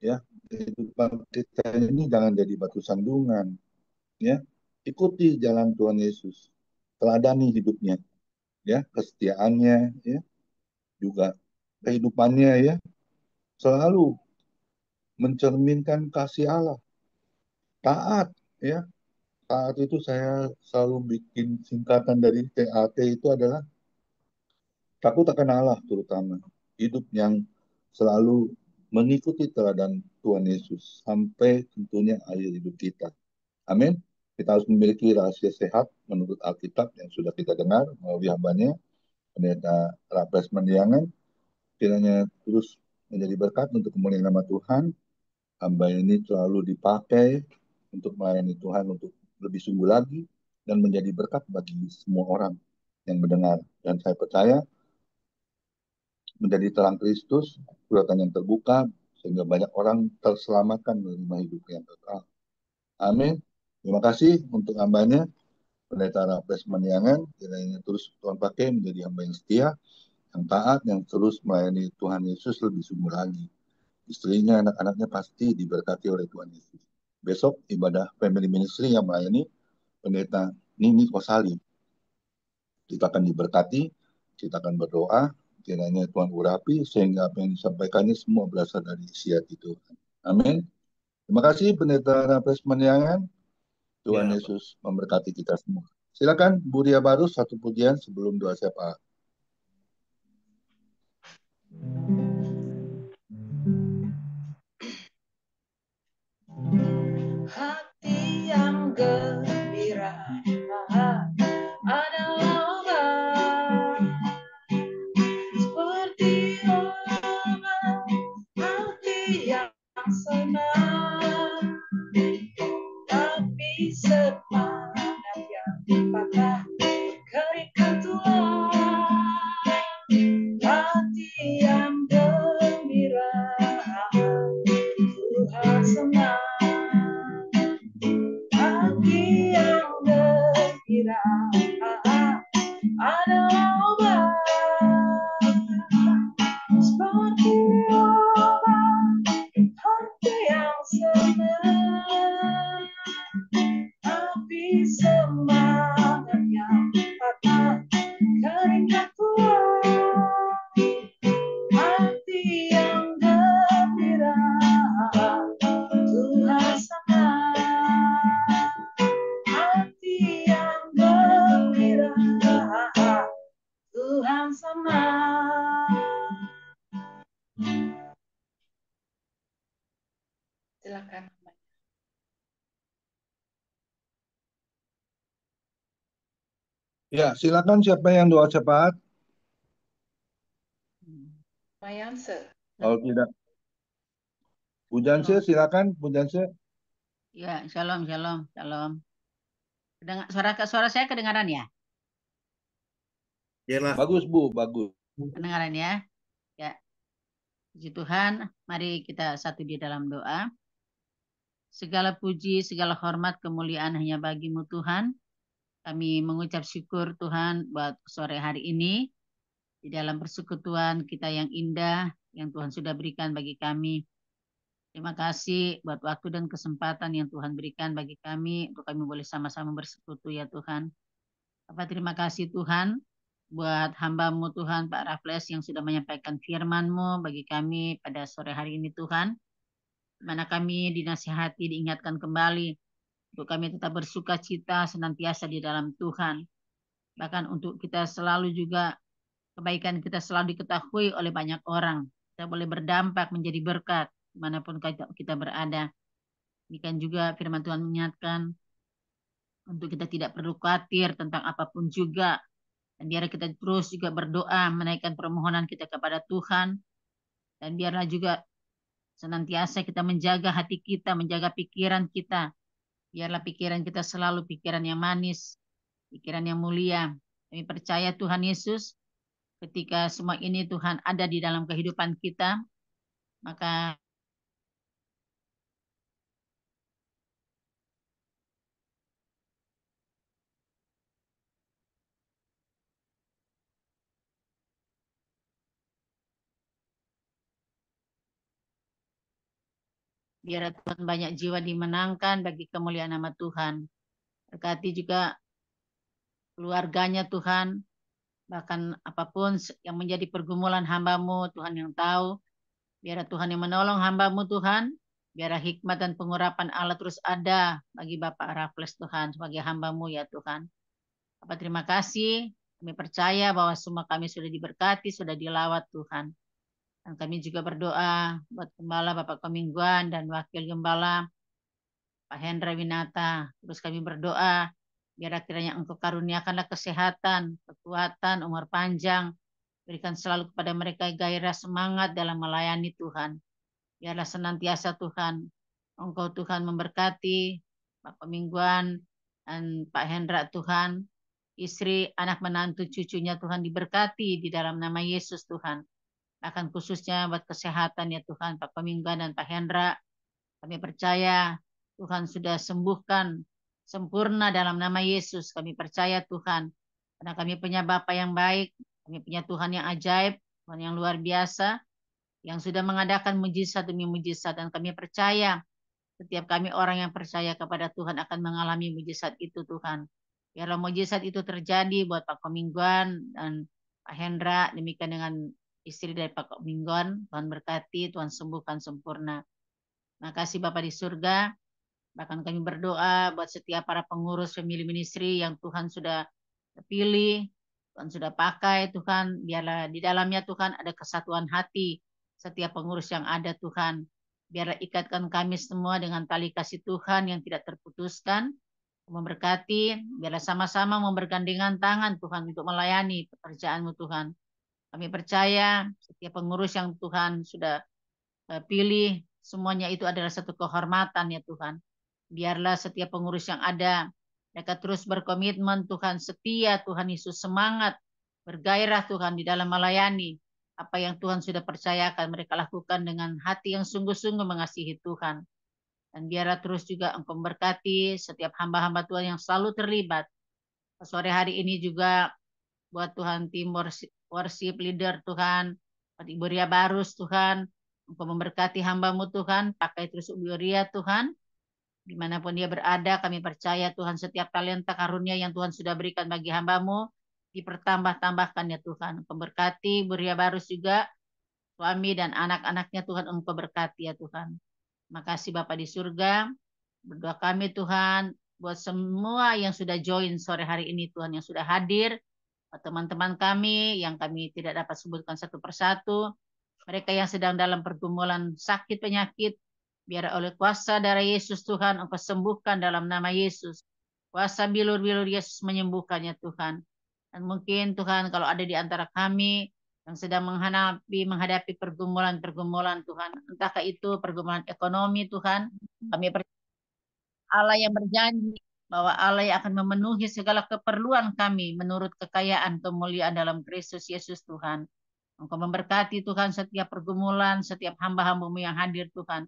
ya. Kehidupan kita ini jangan jadi batu sandungan, ya. Ikuti jalan Tuhan Yesus, teladani hidupnya, ya, kesetiaannya, ya, juga kehidupannya, ya, selalu mencerminkan kasih Allah, taat, ya. Taat itu saya selalu bikin singkatan dari TAT itu adalah takut akan Allah, terutama hidup yang selalu mengikuti teladan Tuhan Yesus sampai tentunya akhir hidup kita. Amin. Kita harus memiliki rahasia sehat menurut Alkitab yang sudah kita dengar melalui hambanya, Pendeta Rapes Mendiangan. Kiranya terus menjadi berkat untuk kemuliaan nama Tuhan. Hamba ini selalu dipakai untuk melayani Tuhan untuk lebih sungguh lagi dan menjadi berkat bagi semua orang yang mendengar. Dan saya percaya menjadi terang Kristus, suratan yang terbuka, sehingga banyak orang terselamatkan menerima hidup yang kekal. Amin. Terima kasih untuk hambanya, Pendeta Rapes Maniangan, kiranya terus Tuhan pakai menjadi hamba yang setia, yang taat, yang terus melayani Tuhan Yesus lebih sungguh lagi. Istrinya, anak-anaknya pasti diberkati oleh Tuhan Yesus. Besok ibadah family ministry yang melayani Pendeta Nini Kosali. Kita akan diberkati, kita akan berdoa, kiranya Tuhan urapi, sehingga apa yang disampaikannya semua berasal dari isi hati Tuhan. Amin. Terima kasih Pendeta Rapes Maniangan. Tuhan Ya, Yesus memberkati kita semua. Silakan Bu Ria Barus, satu pujian sebelum doa syafaat. Hati yang gembira adalah obat seperti obat hati yang senang, tapi semangat yang patah keringkan tulang. Hati yang gembira Tuhan senang. Hati yang gembira adalah obat seperti obat hati yang senang, tapi semangat yang patah keringkan tulang. Hati yang gembira Tuhan senang. Hati yang gembira Tuhan senang. Silakan. Ya, silakan siapa yang doa syafaat. Mayanse. Kalau tidak, Pujanse, silakan Pujanse. Ya, shalom, shalom, shalom. Suara saya kedengaran ya? iyalah. Bagus Bu, bagus. Kedengaran ya? Ya. Puji Tuhan, mari kita satu di dalam doa. Segala puji, segala hormat, kemuliaan hanya bagimu Tuhan. Kami mengucap syukur Tuhan buat sore hari ini. Di dalam persekutuan kita yang indah, yang Tuhan sudah berikan bagi kami. Terima kasih buat waktu dan kesempatan yang Tuhan berikan bagi kami, untuk kami boleh sama-sama bersekutu ya Tuhan. Bapak terima kasih Tuhan, buat hamba-Mu Tuhan, Pak Raffles yang sudah menyampaikan firman-Mu bagi kami pada sore hari ini Tuhan. Di mana kami dinasihati, diingatkan kembali, untuk kami tetap bersuka cita senantiasa di dalam Tuhan. Bahkan untuk kita selalu juga, kebaikan kita selalu diketahui oleh banyak orang. Kita boleh berdampak menjadi berkat dimanapun kita berada. Demikian juga firman Tuhan mengingatkan untuk kita tidak perlu khawatir tentang apapun juga. Dan biarlah kita terus juga berdoa, menaikkan permohonan kita kepada Tuhan. Dan biarlah juga senantiasa kita menjaga hati kita, menjaga pikiran kita. Biarlah pikiran kita selalu pikiran yang manis, pikiran yang mulia. Kami percaya Tuhan Yesus, ketika semua ini Tuhan ada di dalam kehidupan kita, maka Biar Tuhan banyak jiwa dimenangkan bagi kemuliaan nama Tuhan. Berkati juga keluarganya Tuhan, bahkan apapun yang menjadi pergumulan hamba-Mu, Tuhan yang tahu. Biar Tuhan yang menolong hamba-Mu Tuhan, biar hikmat dan pengurapan Allah terus ada bagi Bapak Raffles Tuhan, sebagai hamba-Mu ya Tuhan. Bapak terima kasih, kami percaya bahwa semua kami sudah diberkati, sudah dilawat Tuhan. Dan kami juga berdoa buat Gembala Bapak Komingguan dan Wakil Gembala Pak Hendra Winata. Terus kami berdoa, biar kiranya Engkau karuniakanlah kesehatan, kekuatan, umur panjang, berikan selalu kepada mereka gairah semangat dalam melayani Tuhan. Biarlah senantiasa Tuhan, Engkau Tuhan memberkati Pak Komingguan dan Pak Hendra Tuhan, istri, anak menantu, cucunya Tuhan diberkati di dalam nama Yesus Tuhan. Akan khususnya buat kesehatan ya Tuhan, Pak Komingguan dan Pak Hendra. Kami percaya Tuhan sudah sembuhkan sempurna dalam nama Yesus. Kami percaya Tuhan, karena kami punya Bapa yang baik, kami punya Tuhan yang ajaib, Tuhan yang luar biasa, yang sudah mengadakan mujizat demi mujizat. Dan kami percaya setiap kami orang yang percaya kepada Tuhan akan mengalami mujizat itu Tuhan. Biarlah mujizat itu terjadi buat Pak Komingguan dan Pak Hendra, demikian dengan istri dari Pak Komingguan. Tuhan berkati, Tuhan sembuhkan sempurna. Makasih Bapak di surga. Bahkan kami berdoa buat setiap para pengurus family ministry yang Tuhan sudah pilih, Tuhan sudah pakai Tuhan. Biarlah di dalamnya Tuhan ada kesatuan hati setiap pengurus yang ada Tuhan. Biarlah ikatkan kami semua dengan tali kasih Tuhan yang tidak terputuskan. Memberkati, biarlah sama-sama membergandengan tangan Tuhan untuk melayani pekerjaan-Mu Tuhan. Kami percaya setiap pengurus yang Tuhan sudah pilih, semuanya itu adalah satu kehormatan ya Tuhan. Biarlah setiap pengurus yang ada, mereka terus berkomitmen Tuhan, setia Tuhan Yesus, semangat, bergairah Tuhan di dalam melayani. Apa yang Tuhan sudah percayakan mereka lakukan dengan hati yang sungguh-sungguh mengasihi Tuhan. Dan biarlah terus juga Engkau memberkati setiap hamba-hamba Tuhan yang selalu terlibat. Sore hari ini juga buat Tuhan tim worship leader Tuhan, buat Ibu Ria Barus Tuhan, Engkau memberkati hamba-Mu Tuhan, pakai terus Ibu Ria Tuhan, dimanapun dia berada, kami percaya Tuhan setiap talenta karunia yang Tuhan sudah berikan bagi hamba-Mu, dipertambah-tambahkan ya Tuhan. Engkau berkati Ibu Ria Barus juga, suami dan anak-anaknya Tuhan, Engkau berkati ya Tuhan. Makasih Bapak di surga, berdoa kami Tuhan, buat semua yang sudah join sore hari ini Tuhan, yang sudah hadir, teman-teman kami yang kami tidak dapat sebutkan satu persatu, mereka yang sedang dalam pergumulan sakit penyakit, biar oleh kuasa darah Yesus Tuhan Engkau sembuhkan dalam nama Yesus. Kuasa bilur-bilur Yesus menyembuhkannya Tuhan. Dan mungkin Tuhan kalau ada di antara kami yang sedang menghadapi pergumulan-pergumulan Tuhan, entahkah itu pergumulan ekonomi Tuhan, kami percaya Allah yang berjanji bahwa Allah yang akan memenuhi segala keperluan kami menurut kekayaan kemuliaan dalam Kristus Yesus Tuhan. Engkau memberkati Tuhan setiap pergumulan, setiap hamba-hamba-Mu yang hadir Tuhan.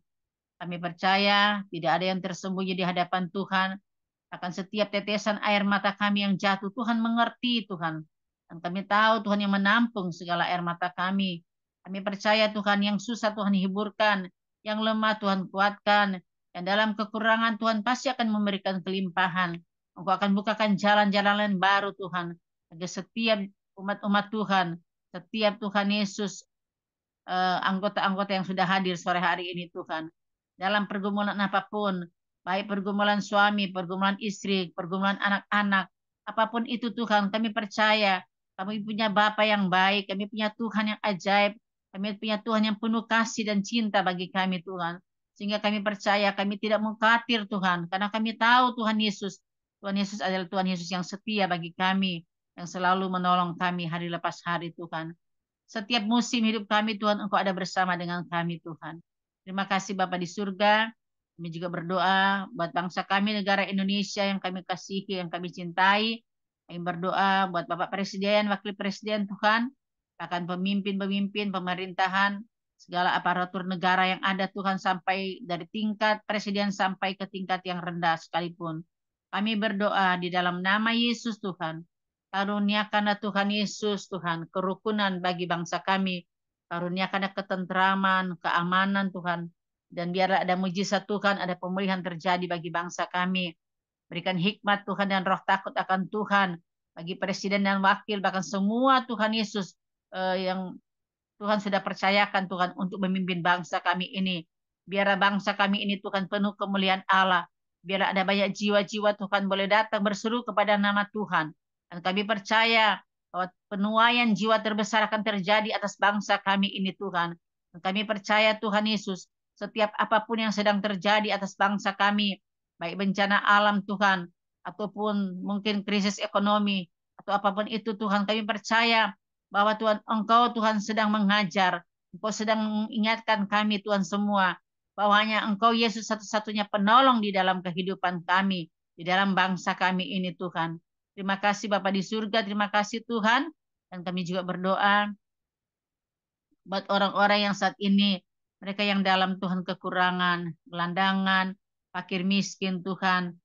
Kami percaya tidak ada yang tersembunyi di hadapan Tuhan. Akan setiap tetesan air mata kami yang jatuh, Tuhan mengerti Tuhan. Dan kami tahu Tuhan yang menampung segala air mata kami. Kami percaya Tuhan yang susah Tuhan hiburkan, yang lemah Tuhan kuatkan, dan dalam kekurangan Tuhan pasti akan memberikan kelimpahan. Engkau akan bukakan jalan-jalan baru Tuhan. Bagi setiap umat-umat Tuhan, setiap Tuhan Yesus, anggota-anggota yang sudah hadir sore hari ini Tuhan. Dalam pergumulan apapun, baik pergumulan suami, pergumulan istri, pergumulan anak-anak, apapun itu Tuhan, kami percaya kami punya Bapa yang baik, kami punya Tuhan yang ajaib, kami punya Tuhan yang penuh kasih dan cinta bagi kami Tuhan. Sehingga kami percaya kami tidak mau khawatir Tuhan, karena kami tahu Tuhan Yesus adalah Tuhan Yesus yang setia bagi kami, yang selalu menolong kami hari lepas hari Tuhan. Setiap musim hidup kami Tuhan, Engkau ada bersama dengan kami Tuhan. Terima kasih Bapa di surga. Kami juga berdoa buat bangsa kami, negara Indonesia yang kami kasihi, yang kami cintai. Kami berdoa buat Bapak Presiden, Wakil Presiden Tuhan, akan pemimpin-pemimpin pemerintahan, segala aparatur negara yang ada Tuhan, sampai dari tingkat presiden sampai ke tingkat yang rendah sekalipun. Kami berdoa di dalam nama Yesus Tuhan. Karuniakanlah Tuhan Yesus Tuhan, kerukunan bagi bangsa kami. Karuniakanlah ketentraman, keamanan Tuhan. Dan biarlah ada mujizat Tuhan, ada pemulihan terjadi bagi bangsa kami. Berikan hikmat Tuhan dan roh takut akan Tuhan bagi presiden dan wakil, bahkan semua Tuhan Yesus yang Tuhan sudah percayakan Tuhan untuk memimpin bangsa kami ini. Biarlah bangsa kami ini Tuhan penuh kemuliaan Allah. Biarlah ada banyak jiwa-jiwa Tuhan boleh datang berseru kepada nama Tuhan. Dan kami percaya bahwa penuaian jiwa terbesar akan terjadi atas bangsa kami ini Tuhan. Dan kami percaya Tuhan Yesus, setiap apapun yang sedang terjadi atas bangsa kami, baik bencana alam Tuhan, ataupun mungkin krisis ekonomi, atau apapun itu Tuhan, kami percaya bahwa Tuhan, Engkau Tuhan sedang mengajar, Engkau sedang mengingatkan kami Tuhan semua, bahwa hanya Engkau Yesus satu-satunya penolong di dalam kehidupan kami, di dalam bangsa kami ini Tuhan. Terima kasih Bapa di surga, terima kasih Tuhan, dan kami juga berdoa buat orang-orang yang saat ini, mereka yang dalam Tuhan kekurangan, gelandangan, fakir miskin Tuhan.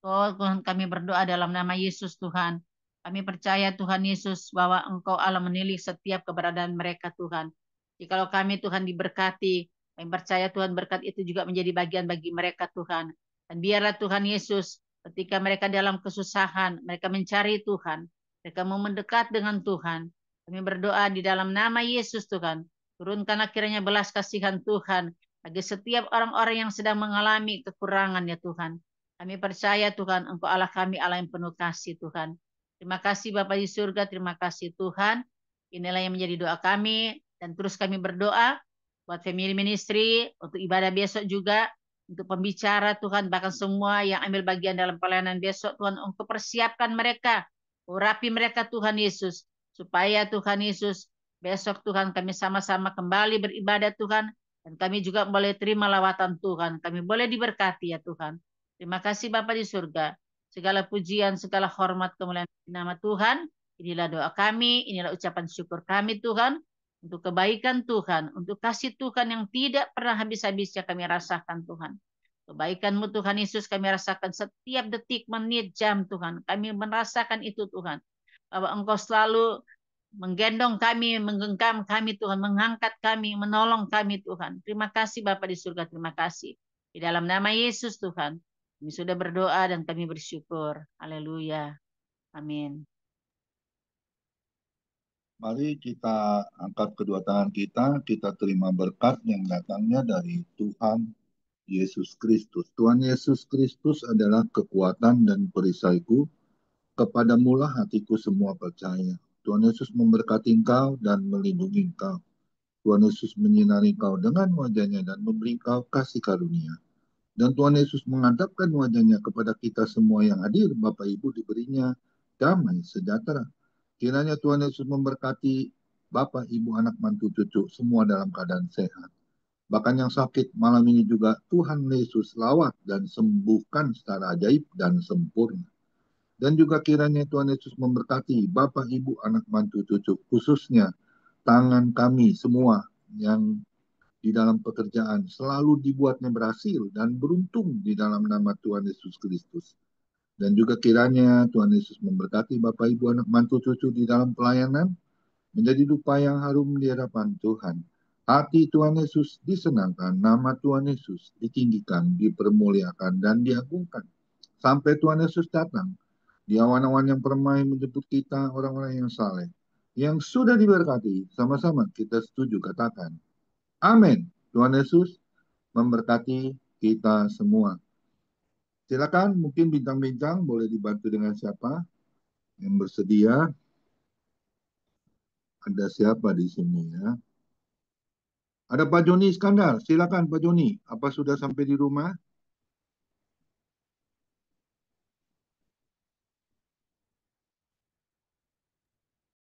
Oh Tuhan, kami berdoa dalam nama Yesus Tuhan. Kami percaya Tuhan Yesus bahwa Engkau Allah menilik setiap keberadaan mereka Tuhan. Jikalau kami Tuhan diberkati, kami percaya Tuhan berkat itu juga menjadi bagian bagi mereka Tuhan. Dan biarlah Tuhan Yesus ketika mereka dalam kesusahan, mereka mencari Tuhan, mereka mau mendekat dengan Tuhan. Kami berdoa di dalam nama Yesus Tuhan. Turunkanlah kiranya belas kasihan Tuhan bagi setiap orang-orang yang sedang mengalami kekurangan ya Tuhan. Kami percaya Tuhan, Engkau Allah kami, Allah yang penuh kasih Tuhan. Terima kasih Bapa di surga, terima kasih Tuhan. Inilah yang menjadi doa kami. Dan terus kami berdoa buat family ministry, untuk ibadah besok juga, untuk pembicara Tuhan, bahkan semua yang ambil bagian dalam pelayanan besok Tuhan, Engkau persiapkan mereka, urapi mereka Tuhan Yesus, supaya Tuhan Yesus besok Tuhan kami sama-sama kembali beribadah Tuhan, dan kami juga boleh terima lawatan Tuhan, kami boleh diberkati ya Tuhan. Terima kasih Bapa di surga. Segala pujian, segala hormat, kemuliaan di nama Tuhan. Inilah doa kami, inilah ucapan syukur kami Tuhan. Untuk kebaikan Tuhan, untuk kasih Tuhan yang tidak pernah habis-habisnya kami rasakan Tuhan. Kebaikan-Mu Tuhan Yesus kami rasakan setiap detik, menit, jam Tuhan. Kami merasakan itu Tuhan. Bahwa Engkau selalu menggendong kami, menggenggam kami Tuhan, mengangkat kami, menolong kami Tuhan. Terima kasih Bapa di surga, terima kasih. Di dalam nama Yesus Tuhan. Kami sudah berdoa dan kami bersyukur. Haleluya. Amin. Mari kita angkat kedua tangan kita terima berkat yang datangnya dari Tuhan Yesus Kristus. Tuhan Yesus Kristus adalah kekuatan dan perisaiku, kepadamulah hatiku semua percaya. Tuhan Yesus memberkati engkau dan melindungi engkau. Tuhan Yesus menyinari engkau dengan wajahnya dan memberi engkau kasih karunia. Dan Tuhan Yesus menghadapkan wajahnya kepada kita semua yang hadir, Bapak Ibu, diberinya damai sejahtera. Kiranya Tuhan Yesus memberkati Bapak, Ibu, anak, mantu, cucu, semua dalam keadaan sehat. Bahkan yang sakit malam ini juga Tuhan Yesus lawat dan sembuhkan secara ajaib dan sempurna. Dan juga kiranya Tuhan Yesus memberkati Bapak, Ibu, anak, mantu, cucu, khususnya tangan kami semua yang di dalam pekerjaan selalu dibuatnya berhasil dan beruntung di dalam nama Tuhan Yesus Kristus. Dan juga kiranya Tuhan Yesus memberkati Bapak, Ibu, anak, mantu, cucu di dalam pelayanan, menjadi dupa yang harum di hadapan Tuhan. Hati Tuhan Yesus disenangkan, nama Tuhan Yesus ditinggikan, dipermuliakan, dan diagungkan. Sampai Tuhan Yesus datang, di awan-awan yang permai menjemput kita, orang-orang yang saleh, yang sudah diberkati. Sama-sama kita setuju katakan, amin. Tuhan Yesus memberkati kita semua. Silakan, mungkin bintang-bintang boleh dibantu dengan siapa yang bersedia. Ada siapa di sini ya? Ada Pak Joni Iskandar, silakan Pak Joni. Apa sudah sampai di rumah?